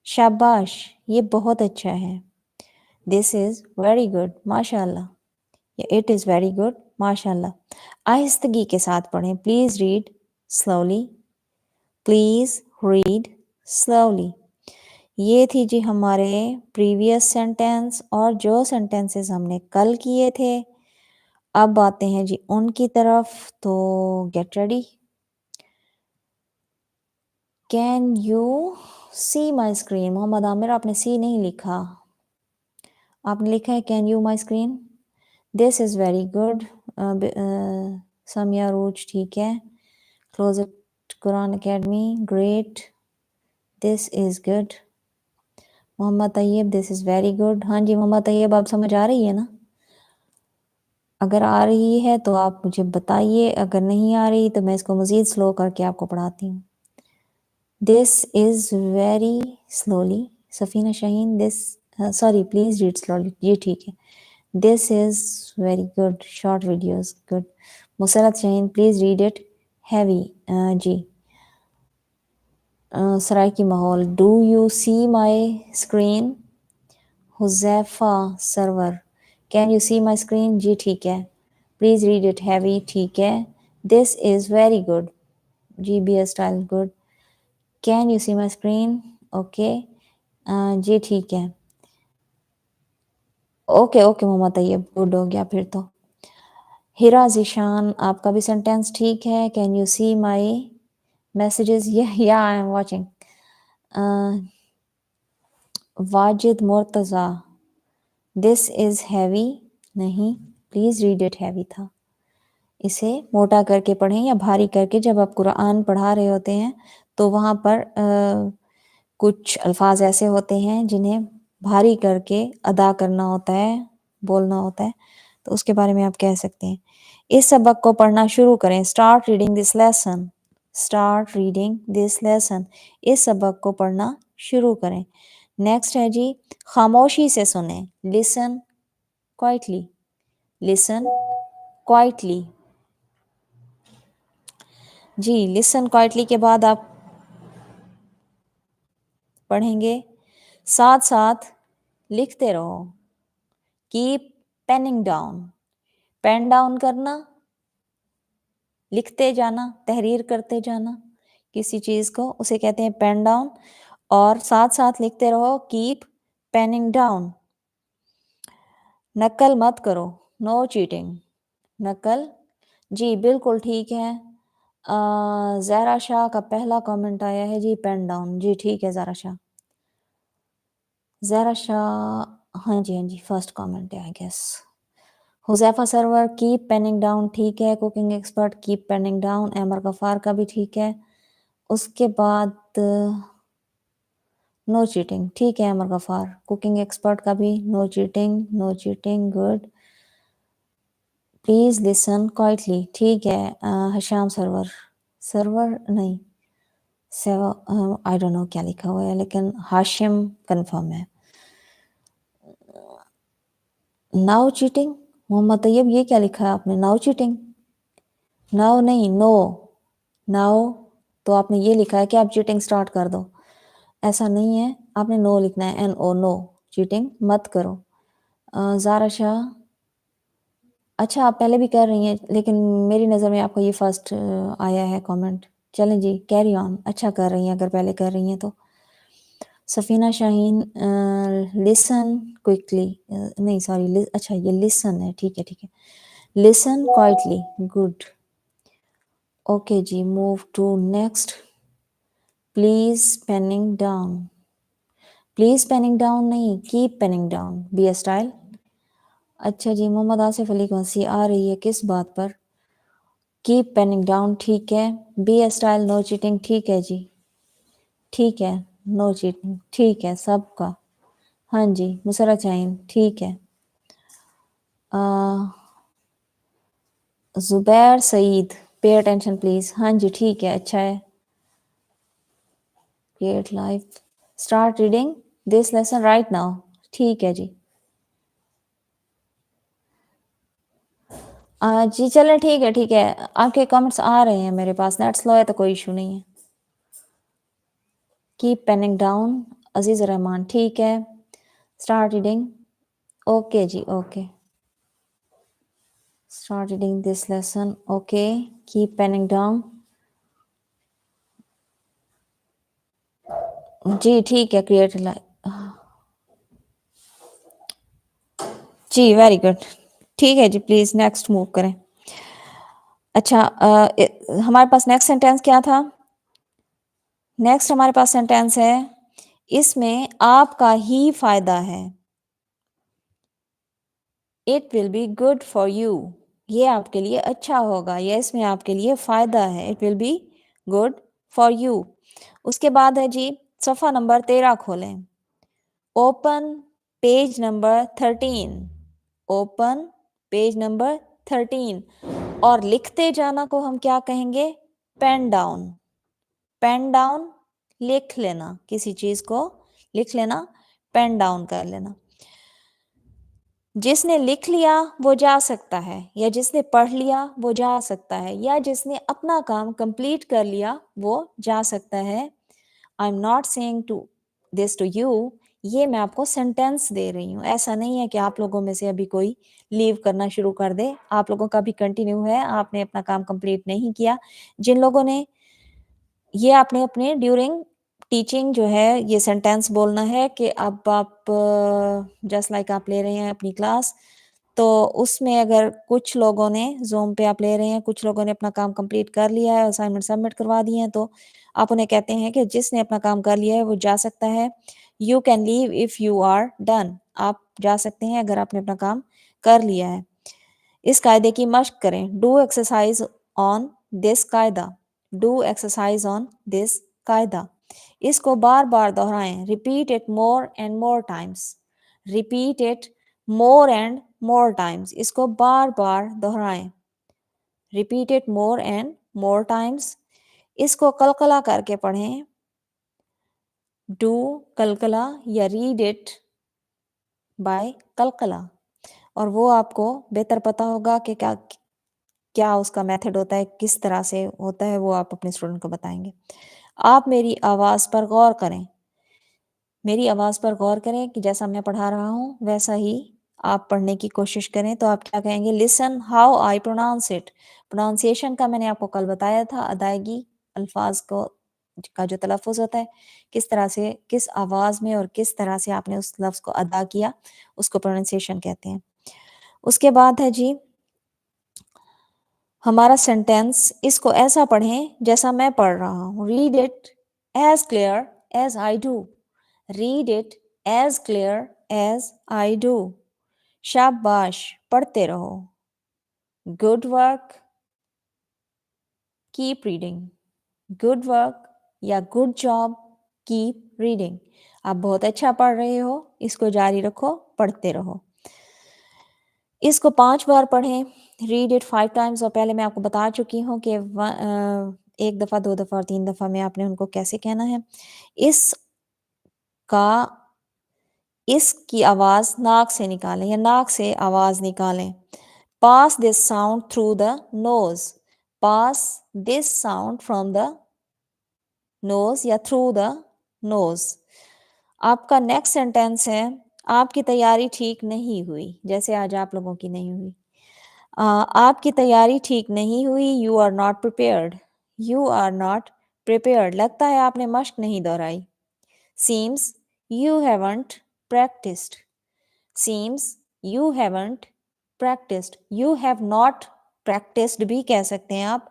شاباش، یہ بہت اچھا ہے. دس از ویری گڈ، ماشاء اللہ. اٹ از ویری گڈ، ماشاء اللہ. آہستگی کے ساتھ پڑھیں. Please read slowly. Please read slowly. یہ تھی جی ہمارے پریویس سینٹینس، اور جو سینٹینسز ہم نے کل کیے تھے. اب آتے ہیں جی ان کی طرف، تو get ready. Can you see my screen? Mohammad Amir, آپ نے سی نہیں لکھا، آپ نے لکھا ہے can you my screen. This is very good. Sumaiya Rooj, ٹھیک ہے. Closest Quran academy, great. This is good. Mohammad Tayyab, this is very good. ہاں جی محمد طیب، آپ سمجھ آ رہی ہے نا؟ اگر آ رہی ہے تو آپ مجھے بتائیے، اگر نہیں آ رہی تو میں اس کو مزید سلو کر کے آپ کو پڑھاتی ہوں. This is very slowly. Safina Shaheen, this sorry please read slowly. جی ٹھیک ہے. This is very good. Short videos, good. Musarrat Shaheen, please read it heavy. جی. سرائکی ماحول، do you see my screen? Huzaifa Sarwar, can you see my screen? جی ٹھیک ہے. پلیز ریڈ اٹ ہیوی، ٹھیک ہے. This is very good. جی B style, good. Can you see my screen? Okay. جی ٹھیک ہے. اوکے محمد طیب، گڈ ہو گیا پھر تو. ہیرا ذیشان، آپ کا بھی سینٹینس ٹھیک ہے. Can you see my messages? یا I am watching. Wajid Murtaza, this is heavy نہیں، پلیز ریڈ اٹ ہیوی تھا. اسے موٹا کر کے پڑھیں یا بھاری کر کے. جب آپ قرآن پڑھا رہے ہوتے ہیں تو وہاں پر کچھ الفاظ ایسے ہوتے ہیں جنہیں بھاری کر کے ادا کرنا ہوتا ہے، بولنا ہوتا ہے، تو اس کے بارے میں آپ کہہ سکتے ہیں. اس سبق کو پڑھنا شروع کریں. Start reading this lesson. Start reading this lesson. اس سبق کو پڑھنا شروع کریں. نیکسٹ ہے جی خاموشی سے سنیں. لسن کوائٹلی. لسن کوائٹلی. جی لسن کوائٹلی کے بعد آپ پڑھیں گے. ساتھ ساتھ لکھتے رہو. keep penning down, pen down करना, लिखते जाना, तहरीर करते जाना किसी चीज़ को, उसे कहते हैं पेन डाउन, और साथ-साथ लिखते रहो कीप पेनिंग डाउन। नकल मत करो, नो चीटिंग, नकल जी बिल्कुल ठीक है। ज़हरा शाह का पहला कमेंट आया है जी पेन डाउन, जी ठीक है ज़हरा शाह। ज़हरा शाह हाँ जी, हाँ जी, फर्स्ट कमेंट है I guess. Huzaifa Sarwar keep penning down ठीक है, cooking expert keep penning down, Amar Ghaffar का भी ठीक है। उसके बाद नो चीटिंग ठीक है अमर गफ़ार, कुकिंग एक्सपर्ट का भी no cheating, no cheating good. Please listen quietly ठीक है। हशाम सरवर, सरवर नहीं आई डोंट नो क्या लिखा हुआ है, लेकिन हाशिम कंफर्म है। नाउ चीटिंग मोहम्मद तैयब, ये क्या लिखा है आपने? नाउ चीटिंग, नाउ नहीं नो, नाउ तो आपने ये लिखा है कि आप चीटिंग स्टार्ट कर दो, ऐसा नहीं है, आपने नो लिखना है, NO, नो, चीटिंग मत करो। ज़ारा शाह अच्छा आप पहले भी कर रही हैं, लेकिन मेरी नज़र में आपका ये फर्स्ट आया है कमेंट। चलें जी कैरी ऑन, अच्छा कर रही हैं अगर पहले कर रही हैं तो। सफ़ीना शाहीन लिसन क्विकली, नहीं सॉरी अच्छा ये लिसन है, ठीक है ठीक है, लिसन क्वाइटली गुड। ओके जी move to next, please penning down, please penning down नहीं, keep penning down, be a style. अच्छा जी मोहम्मद आसिफ अली को हंसी आ रही है किस बात पर? कीप पेनिंग डाउन ठीक है, B a style no cheating ठीक है जी, ठीक है, नो चीटिंग ठीक है सबका। हाँ जी मुसरा चाइन ठीक है। Zubair Saeed pay attention please, हाँ जी ठीक है अच्छा है। Create life start reading this lesson right now ठीक है जी। जी चलें ठीक है, आपके कमेंट्स आ रहे हैं मेरे पास, नेट स्लो है तो कोई इशू नहीं है। Keep penning down Aziz Rehman ठीक है, स्टार्ट रीडिंग ओके जी okay, start reading this lesson okay, keep penning down जी ठीक है। क्रिएट जी वेरी गुड ठीक है जी, प्लीज़ नेक्स्ट मूव करें। अच्छा हमारे पास नेक्स्ट सेंटेंस क्या था? नेक्स्ट हमारे पास सेंटेंस है इसमें आपका ही फायदा है, it will be good for you, ये आपके लिए अच्छा होगा, या इसमें आपके लिए फायदा है, it will be good for you. उसके बाद है जी सफ़ा नंबर 13 खोलें, open page number 13, open page number 13, और लिखते जाना को हम क्या कहेंगे? पेन डाउन, पेन डाउन लिख लेना, किसी चीज़ को लिख लेना, पेन डाउन कर लेना। जिसने लिख लिया वो जा सकता है, या जिसने पढ़ लिया वो जा सकता है, या जिसने अपना काम कंप्लीट कर लिया वो जा सकता है। I am not saying to this to you, ये मैं आपको सेंटेंस दे रही हूँ, ऐसा नहीं है कि आप लोगों में से अभी कोई लीव करना शुरू कर दे, आप लोगों का भी कंटिन्यू है, आपने अपना काम कंप्लीट नहीं किया। जिन लोगों ने ये आपने अपने ड्यूरिंग टीचिंग जो है ये सेंटेंस बोलना है कि अब आप जस्ट लाइक आप ले रहे हैं अपनी क्लास, तो उसमें अगर कुछ लोगों ने ज़ूम पे आप ले रहे हैं, कुछ लोगों ने अपना काम कंप्लीट कर लिया है, असाइनमेंट सबमिट करवा दिए हैं, तो आप उन्हें कहते हैं कि जिसने अपना काम कर लिया है वो जा सकता है। You can leave if you are done, आप जा सकते हैं अगर आपने अपना काम कर लिया है। इस कायदे की मश्क करें, डू एक्सरसाइज ऑन दिस कायदा, डू एक्सरसाइज ऑन दिस कायदा। इसको बार बार दोहराएं, repeat it more and more times, repeat it more and more times, इसको बार बार दोहराएं, repeat it more and more times. इसको कलकला करके पढ़ें, डू कलकला या रीड इट बाय कलकला, और वो आपको बेहतर पता होगा कि क्या क्या उसका मेथड होता है, किस तरह से होता है, वो आप अपने स्टूडेंट को बताएंगे। आप मेरी आवाज़ पर गौर करें, मेरी आवाज़ पर गौर करें कि जैसा मैं पढ़ा रहा हूँ वैसा ही آپ پڑھنے کی کوشش کریں تو آپ کیا کہیں گے؟ Listen how I pronounce it. Pronunciation کا میں نے آپ کو کل بتایا تھا، ادائیگی الفاظ کا جو تلفظ ہوتا ہے، کس طرح سے، کس آواز میں اور کس طرح سے آپ نے اس لفظ کو ادا کیا، اس کو پروناؤنسیشن کہتے ہیں. اس کے بعد ہے جی ہمارا سینٹینس، اس کو ایسا پڑھیں جیسا میں پڑھ رہا ہوں. Read it as clear as I do. Read it as clear as I do. شاباش، پڑھتے رہو. Good work, keep reading. Good work یا گڈ جاب، کیپ ریڈنگ. آپ بہت اچھا پڑھ رہے ہو، اس کو جاری رکھو، پڑھتے رہو. اس کو 5 بار پڑھیں. Read it 5 Times. اور پہلے میں آپ کو بتا چکی ہوں کہ 1 دفعہ، 2 دفعہ اور 3 دفعہ میں آپ نے ان کو کیسے کہنا ہے. اس کی آواز ناک سے نکالیں یا ناک سے آواز نکالیں. Pass this sound through the nose. Pass this sound from the nose یا تھرو دا نوز. آپ کا نیکسٹ سینٹینس ہے آپ کی تیاری ٹھیک نہیں ہوئی، جیسے آج آپ لوگوں کی نہیں ہوئی. آپ کی تیاری ٹھیک نہیں ہوئی. You are not prepared. You are not prepared. لگتا ہے آپ نے مشق نہیں دہرائی. Seems you haven't practised. Seems you haven't practised. You have not practised بھی کہہ سکتے ہیں آپ.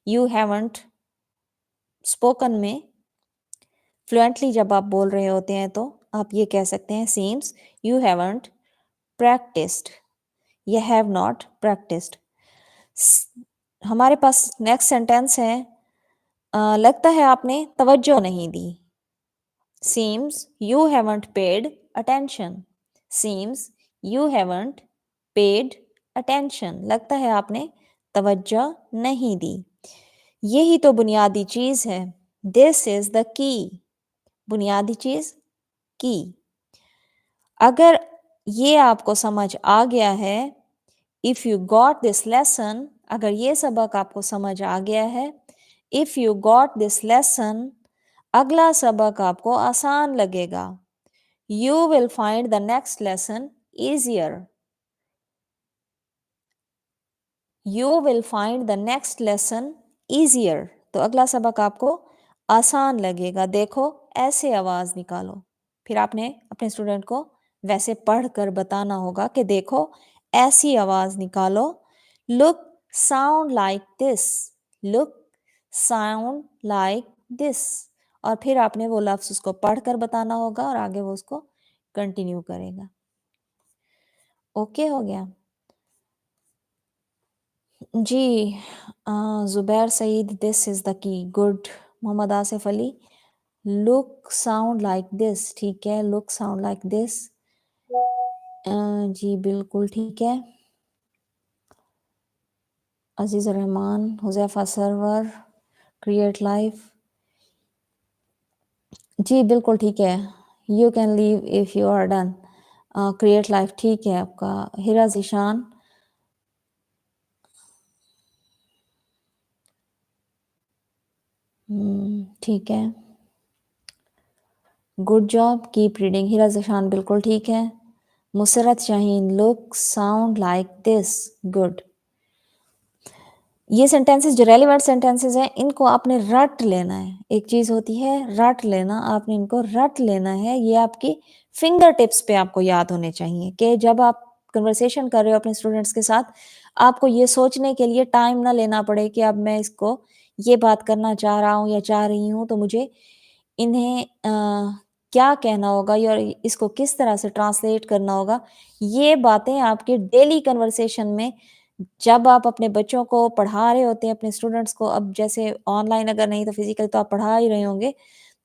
یو ہیونٹ اسپوکن میں فلوئنٹلی جب آپ بول رہے ہوتے ہیں تو آپ یہ کہہ سکتے ہیں سیمس یو ہیونٹ پریکٹسڈ یا ہیو ناٹ پریکٹسڈ. ہمارے پاس نیکسٹ سینٹینس ہے لگتا ہے آپ نے توجہ نہیں دی. Seems you haven't paid attention. Seems you haven't paid attention. لگتا ہے آپ نے توجہ نہیں دی. یہی تو بنیادی چیز ہے. دس از دا کی. بنیادی چیز کی. اگر یہ آپ کو سمجھ آ گیا ہے، if you got this lesson، اگر یہ سبق آپ کو سمجھ آ گیا ہے، if you got this lesson، اگلا سبق آپ کو آسان لگے گا. you will find the next lesson easier. you will find the next lesson easier. تو اگلا سبق آپ کو آسان لگے گا. دیکھو ایسے آواز نکالو. پھر آپ نے اپنے اسٹوڈنٹ کو ویسے پڑھ کر بتانا ہوگا کہ دیکھو ایسی آواز نکالو. look sound like this. look sound like this. اور پھر آپ نے وہ لفظ اس کو پڑھ کر بتانا ہوگا اور آگے وہ اس کو کنٹینیو کرے گا. اوکے ہو گیا جی. زبیر سعید دس is the key. Good. Mohammad Asif Ali look sound like this. ٹھیک ہے، لک ساؤنڈ لائک دس. جی بالکل ٹھیک ہے. Aziz Urrahman, Huzaifa Sarwar, create life. جی بالکل ٹھیک ہے. You can leave if you are done. Create life ٹھیک ہے آپ کا. ہیرا ذیشان ٹھیک ہے. Good job, keep reading. Hira Zeeshan بالکل ٹھیک ہے. Musarrat Shaheen look sound like this. Good. یہ سینٹینسز جو ریلیونٹ سینٹینسز ہیں ان کو آپ نے رٹ لینا ہے. ایک چیز ہوتی ہے رٹ لینا، آپ نے ان کو رٹ لینا ہے. یہ آپ کی فنگر ٹپس پہ آپ کو یاد ہونے چاہیے کہ جب آپ کنورسیشن کر رہے ہو اپنے اسٹوڈنٹس کے ساتھ، آپ کو یہ سوچنے کے لیے ٹائم نہ لینا پڑے کہ اب میں اس کو یہ بات کرنا چاہ رہا ہوں یا چاہ رہی ہوں تو مجھے انہیں کیا کہنا ہوگا یا اس کو کس طرح سے ٹرانسلیٹ کرنا ہوگا. یہ باتیں آپ کے ڈیلی کنورسیشن میں جب آپ اپنے بچوں کو پڑھا رہے ہوتے ہیں، اپنے اسٹوڈنٹس کو، اب جیسے آن لائن اگر نہیں تو فزیکل تو آپ پڑھا ہی رہے ہوں گے،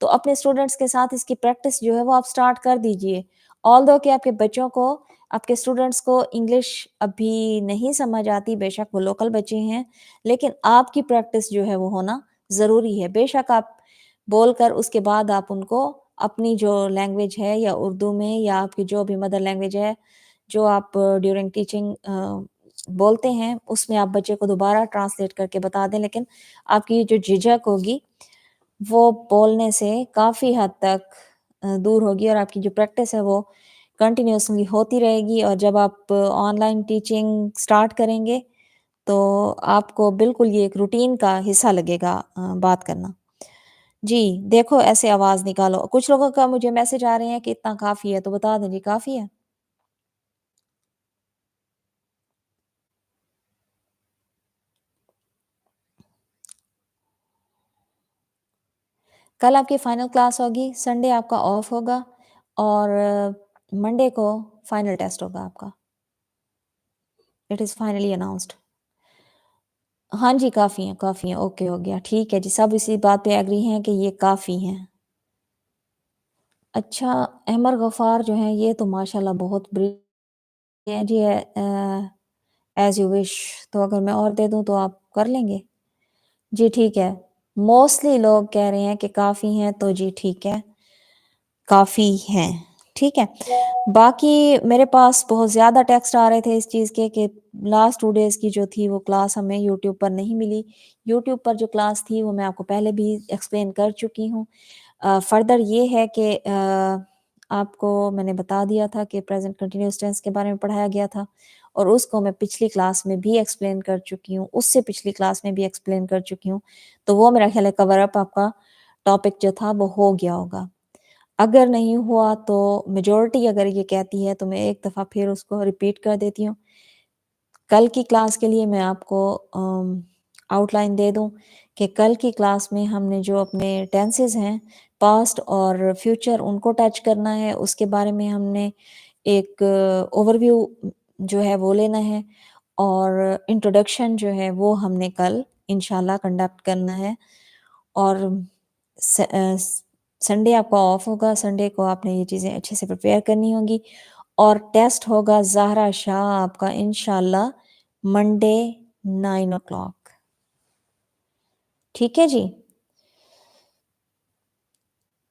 تو اپنے اسٹوڈنٹس کے ساتھ اس کی پریکٹس جو ہے وہ آپ سٹارٹ کر دیجئے. آلدو کہ آپ کے بچوں کو، آپ کے اسٹوڈنٹس کو انگلش ابھی نہیں سمجھ آتی، بے شک وہ لوکل بچے ہیں، لیکن آپ کی پریکٹس جو ہے وہ ہونا ضروری ہے. بے شک آپ بول کر اس کے بعد آپ ان کو اپنی جو لینگویج ہے یا اردو میں یا آپ کی جو بھی مدر لینگویج ہے جو آپ ڈیورنگ ٹیچنگ بولتے ہیں اس میں آپ بچے کو دوبارہ ٹرانسلیٹ کر کے بتا دیں. لیکن آپ کی جو جھجک ہوگی وہ بولنے سے کافی حد تک دور ہوگی اور آپ کی جو پریکٹس ہے وہ कंटिन्यूअसली होती रहेगी और जब आप ऑनलाइन टीचिंग स्टार्ट करेंगे, तो आपको बिल्कुल ये एक रूटीन का हिस्सा लगेगा बात करना। जी, देखो ऐसे आवाज़ निकालो। कुछ लोगों का मुझे मैसेज आ रहे हैं कि इतना काफ़ी है, तो बता दें जी काफ़ी है? कल आपकी फाइनल क्लास होगी, संडे आपका ऑफ होगा और मंडे को फाइनल टेस्ट होगा आपका। It is finally announced. हाँ जी, काफ़ी हैं, ओके हो गया, ठीक है जी, सब इसी बात पे एग्री हैं कि ये काफ़ी हैं। अच्छा, अहमद गफ़ार जो हैं, ये तो माशाल्लाह बहुत ब्रिलियंट हैं जी एज़ यू विश। तो अगर मैं और दे दूँ तो आप कर लेंगे? जी, ठीक है। मोस्टली लोग कह रहे हैं कि काफ़ी हैं, तो जी ठीक है। काफ़ी हैं, ठीक है। बाकी मेरे पास बहुत ज़्यादा टेक्स्ट आ रहे थे इस चीज़ के कि लास्ट 2 डेज़ की जो थी वो क्लास हमें यूट्यूब पर नहीं मिली। यूट्यूब पर जो क्लास थी वो मैं आपको पहले भी एक्सप्लेन कर चुकी हूँ। फ़र्दर ये है कि आपको मैंने बता दिया था कि प्रेज़ेंट कंटीन्यूअस टेंस के बारे में पढ़ाया गया था और उसको मैं पिछली क्लास में भी एक्सप्लेन कर चुकी हूँ, उससे पिछली क्लास में भी एक्सप्लेन कर चुकी हूँ। तो वो मेरा ख़्याल है कवर अप आपका टॉपिक जो था वो हो गया होगा। अगर नहीं हुआ तो मेजॉरिटी अगर ये कहती है तो मैं एक दफ़ा फिर उसको रिपीट कर देती हूँ। कल की क्लास के लिए मैं आपको आउटलाइन दे दूँ कि कल की क्लास में हमने जो अपने टेंसेस हैं, पास्ट और फ्यूचर उनको टच करना है, उसके बारे में हमने एक ओवरव्यू जो है वो लेना है और इंट्रोडक्शन जो है वो हमने कल इंशाल्लाह कंडक्ट करना है और संडे आपका ऑफ होगा, संडे को आपने ये चीज़ें अच्छे से प्रिपेयर करनी होंगी और टेस्ट होगा ज़हरा शाह आपका इंशाल्लाह मंडे 9 o'clock। ठीक है जी?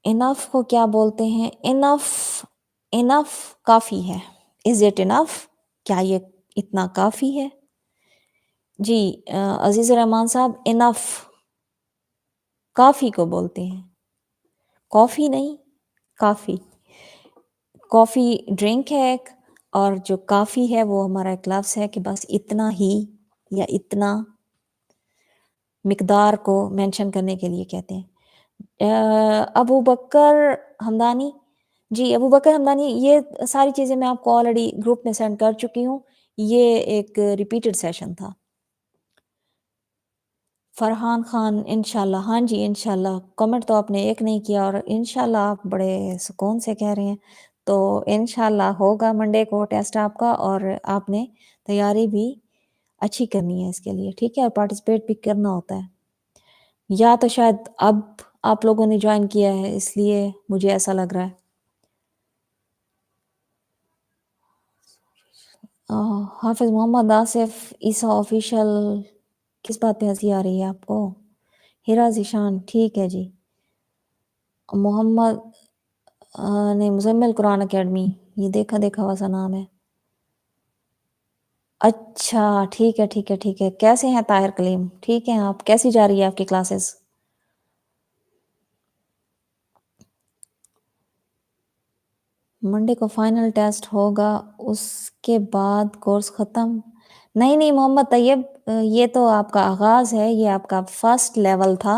इनफ को क्या बोलते हैं? इनफ इनफ काफ़ी है। Is it enough? क्या ये इतना काफ़ी है? जी अज़ीज़ रहमान साहब इनफ काफ़ी को बोलते हैं। कॉफ़ी नहीं, काफ़ी। कॉफ़ी ड्रिंक है एक और जो काफ़ी है वो हमारा एक लफ्ज़ है कि बस इतना ही या इतना मिक़दार को मेंशन करने के लिए कहते हैं। अबू बकर हमदानी जी, अबू बकर हमदानी ये सारी चीज़ें मैं आपको ऑलरेडी ग्रुप में सेंड कर चुकी हूँ। ये एक रिपीटेड सेशन था। फरहान खान इंशाल्लाह, हाँ जी, इंशाल्लाह। कमेंट तो आपने एक नहीं किया और इंशाल्लाह आप बड़े सुकून से कह रहे हैं। तो इंशाल्लाह होगा मंडे को टेस्ट आपका और आपने तैयारी भी अच्छी करनी है इसके लिए, ठीक है? और पार्टिसिपेट भी करना होता है। या तो शायद अब आप लोगों ने जॉइन किया है इसलिए मुझे ऐसा लग रहा है। अ, हाफ़िज़ मोहम्मद आसिफ़ ईसा ऑफ़िशियल किस बात पे हँसी आ रही है आपको? हिरा ज़ीशान ठीक है जी। मोहम्मद नहीं मुज़म्मिल कुरान अकेडमी ये देखा-देखा हुआ सा नाम है। अच्छा, ठीक है। कैसे हैं ताहिर कलीम? ठीक हैं आप? कैसी जा रही है आपकी क्लासेस? मंडे को फाइनल टेस्ट होगा, उसके बाद कोर्स ख़त्म? नहीं मोहम्मद तैयब ये तो आपका आगाज़ है, ये आपका फर्स्ट लेवल था।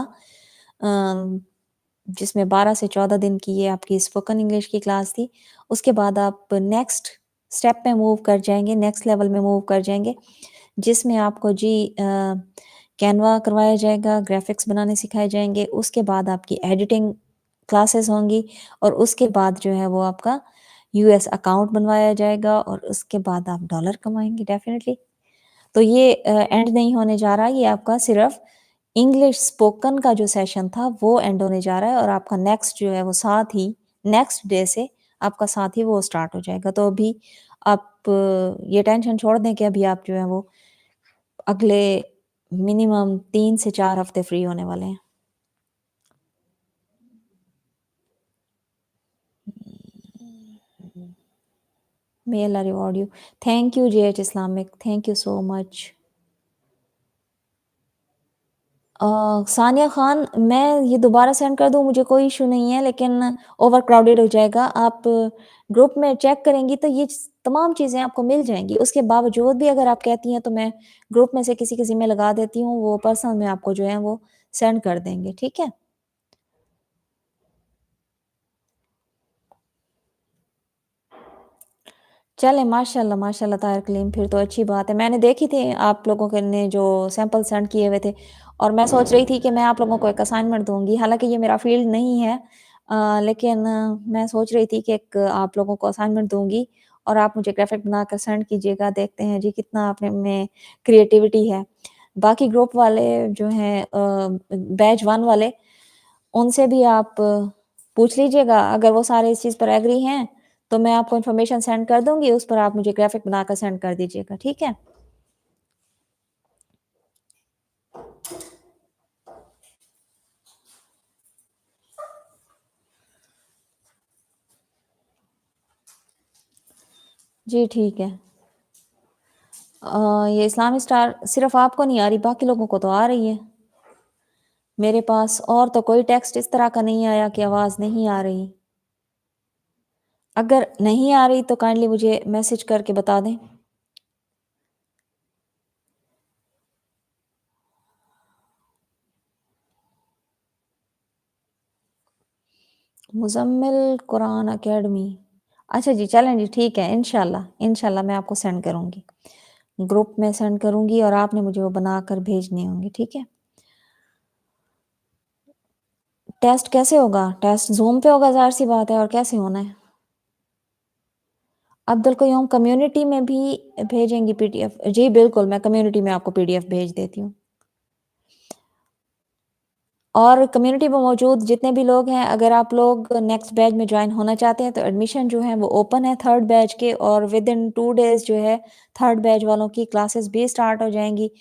जिसमें 12 से 14 दिन की ये आपकी स्पोकन इंग्लिश की क्लास थी। उसके बाद आप नेक्स्ट स्टेप में मूव कर जाएँगे, नेक्स्ट लेवल में मूव कर जाएँगे, जिसमें आपको जी कैनवा करवाया जाएगा, ग्राफ़िक्स बनाने सिखाए जाएँगे, उसके बाद आपकी एडिटिंग क्लासेस होंगी और उसके बाद जो है वो आपका यूएस अकाउंट बनवाया जाएगा और उसके बाद आप डॉलर कमाएँगे डेफ़िनिटली। तो ये एंड नहीं होने जा रहा, ये आपका सिर्फ़ इंग्लिश स्पोकन का जो सेशन था वो एंड होने जा रहा है और आपका नेक्स्ट जो है वो साथ ही नेक्स्ट डे से आपका साथ ही वो स्टार्ट हो जाएगा। तो अभी आप ये टेंशन छोड़ दें कि अभी आप जो है वो अगले मिनिमम 3 से 4 हफ़्ते फ्री होने वाले हैं। May Allah reward you. Thank you J इस्लामिक, thank you so much. Saniya Khan, मैं ये दोबारा सेंड कर दूँ, मुझे कोई इश्यू नहीं है, लेकिन ओवर क्राउडेड हो जाएगा। आप ग्रुप में चेक करेंगी तो ये तमाम चीज़ें आपको मिल जाएँगी। उसके बावजूद भी अगर आप कहती हैं तो मैं ग्रुप में से किसी के ज़िम्मे लगा देती हूँ, वो पर्सन में आपको जो है वो सेंड कर देंगे, ठीक है? चलें, माशाल्लाह, माशाल्लाह ताहिर कलीम, फिर तो अच्छी बात है। मैंने देखी थी आप लोगों के ने जो सैंपल सेंड किए हुए थे, और मैं सोच रही थी कि मैं आप लोगों को एक असाइनमेंट दूँगी। हालाँकि ये मेरा फ़ील्ड नहीं है, लेकिन मैं सोच रही थी कि एक आप लोगों को असाइनमेंट दूँगी और आप मुझे ग्राफ़िक बनाकर सेंड कीजिएगा। देखते हैं जी कितना आप में क्रिएटिविटी है। बाकी ग्रुप वाले जो हैं बैच 1 वाले, उनसे भी आप पूछ लीजिएगा, अगर वो सारे इस चीज़ पर एग्री हैं, तो मैं आपको इन्फॉर्मेशन सेंड कर दूँगी, उस पर आप मुझे ग्राफ़िक बनाकर सेंड कर दीजिएगा, ठीक है? जी, ठीक है। ये इस्लामिक स्टार सिर्फ़ आपको नहीं आ रही, बाकी लोगों को तो आ रही है। मेरे पास और तो कोई टेक्स्ट इस तरह का नहीं आया कि आवाज़ नहीं आ रही। अगर नहीं आ रही तो काइंडली मुझे मैसेज करके बता दें। मुज़म्मिल कुरान अकेडमी। अच्छा जी, चलें जी, ठीक है, इंशाल्लाह, इंशाल्लाह मैं आपको सेंड करूँगी। ग्रुप में सेंड करूँगी और आपने मुझे वो बनाकर भेजने होंगे, ठीक है? टेस्ट कैसे होगा? टेस्ट ज़ूम पे होगा, ज़ाहिर-सी बात है, और कैसे होना है? अब्दुल क़य्यूम कम्युनिटी में भी भेजेंगी पीडीएफ? जी, बिल्कुल, मैं कम्युनिटी में आपको पीडीएफ भेज देती हूँ। और कम्युनिटी में मौजूद जितने भी लोग हैं, अगर आप लोग नेक्स्ट बैच में जॉइन होना चाहते हैं, तो एडमिशन जो है वो ओपन है 3rd बैच के, और विदिन 2 डेज़ जो है 3rd बैच वालों की क्लासेस भी स्टार्ट हो जाएँगी।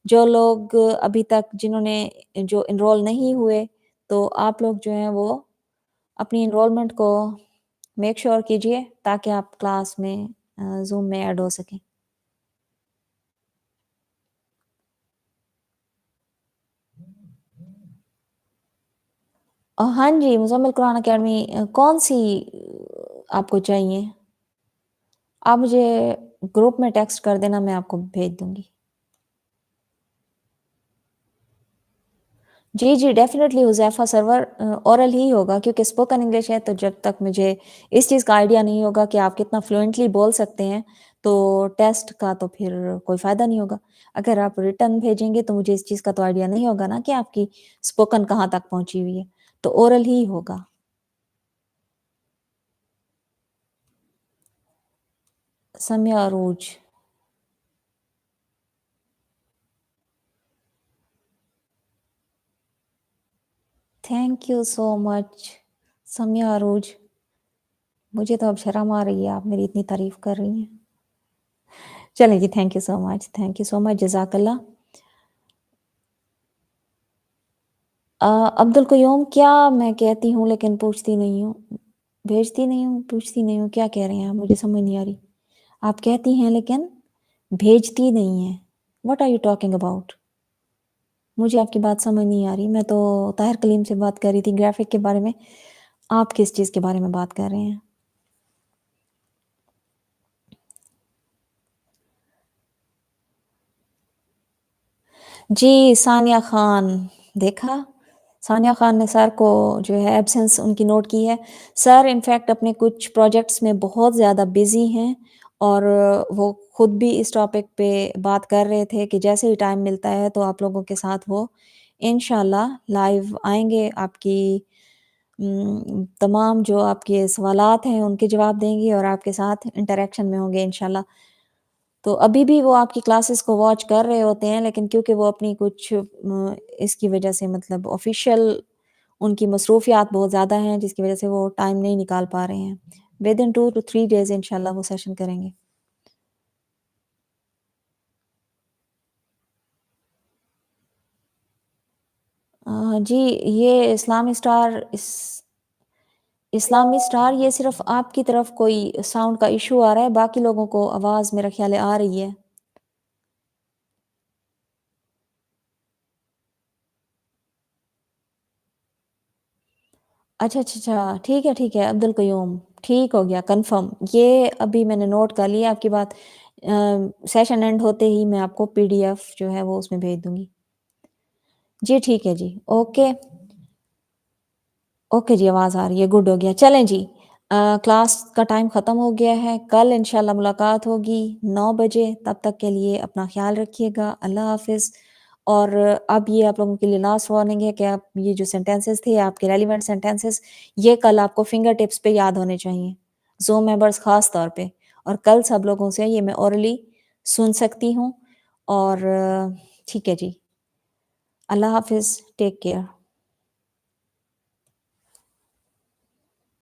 जो लोग अभी तक जिन्होंने जो एनरोल नहीं हुए, तो आप लोग जो हैं वो अपनी एनरोलमेंट को मेक श्योर कीजिए ताकि आप क्लास में ज़ूम में ऐड हो सकें। हाँ जी, मुज़म्मिल कुरान अकेडमी कौन-सी आपको चाहिए? आप मुझे ग्रुप में टेक्स्ट कर देना, मैं आपको भेज दूँगी। जी, जी, डेफ़िनेटली हुज़ैफ़ा सर्वर ओरल ही होगा, क्योंकि स्पोकन इंग्लिश है, तो जब तक मुझे इस चीज़ का आइडिया नहीं होगा कि आप कितना फ्लुएंटली बोल सकते हैं, तो टेस्ट का तो फिर कोई फ़ायदा नहीं होगा। अगर आप रिटन भेजेंगे तो मुझे इस चीज़ का तो आइडिया नहीं होगा ना कि आपकी स्पोकन कहाँ तक पहुँची हुई है, तो ओरल ही होगा। सम्या अरूज। थैंक यू सो मच सम्या अरूज। मुझे तो अब शर्म आ रही है, आप मेरी इतनी तारीफ़ कर रही हैं। चलें जी, थैंक यू सो मच, जज़ाकल्लाह। अब्दुल क़य्यूम, क्या मैं कहती हूँ लेकिन पूछती नहीं हूँ, भेजती नहीं हूँ, पूछती नहीं हूँ, क्या कह रहे हैं आप? मुझे समझ नहीं आ रही। आप कहती हैं लेकिन भेजती नहीं हैं। What are you talking about? मुझे आपकी बात समझ नहीं आ रही। मैं तो ताहिर कलीम से बात कर रही थी ग्राफ़िक के बारे में। आप किस चीज़ के बारे में बात कर रहे हैं? जी, सानिया खान, देखा? सानिया खान ने सर को जो है एब्सेंस उनकी नोट की है। सर इनफैक्ट अपने कुछ प्रोजेक्ट्स में बहुत ज़्यादा बिज़ी हैं, और वो खुद भी इस टॉपिक पे बात कर रहे थे कि जैसे ही टाइम मिलता है तो आप लोगों के साथ वो इंशाल्लाह लाइव आएँगे, आपकी तमाम जो आपके सवालात हैं उनके जवाब देंगे और आपके साथ इंटरैक्शन में होंगे इंशाल्लाह। तो अभी भी वो आपकी क्लासेस को वॉच कर रहे होते हैं, लेकिन क्योंकि वो अपनी कुछ इसकी वजह से, मतलब ऑफ़िशियल उनकी मसरूफ़ियात बहुत ज़्यादा हैं, जिसकी वजह से वो टाइम नहीं निकाल पा रहे हैं। विदिन 2 टू 3 डेज़ इंशाल्लाह वो सेशन करेंगे। जी, ये इस्लामी स्टार, ये सिर्फ़ आपकी तरफ कोई साउंड का इश्यू आ रहा है, बाकी लोगों को आवाज़ मेरा ख़्याल है आ रही है। अच्छा, ठीक है, अब्दुल क़य्यूम, ठीक हो गया कन्फर्म। ये अभी मैंने नोट कर लिया आपकी बात। सेशन एंड होते ही मैं आपको पीडीएफ जो है वो उसमें भेज दूँगी। जी, ठीक है जी, ओके। ओके जी, आवाज़ आ रही है, गुड हो गया। चलें जी, क्लास का टाइम ख़त्म हो गया है, कल इंशाल्लाह मुलाकात होगी 9 बजे, तब तक के लिए अपना ख़्याल रखिएगा, अल्लाह हाफ़िज़। और अब ये आप लोगों के लिए लास्ट वार्निंग है कि आप ये जो सेंटेंसेस थे, आपके रेलेवेंट सेंटेंसेस, ये कल आपको फिंगर टिप्स पे याद होने चाहिए, ज़ूम मेंबर्स ख़ास तौर पे। और कल सब लोगों से ये मैं ओरली सुन सकती हूँ और ठीक है जी, अल्लाह हाफ़िज़, टेक केयर।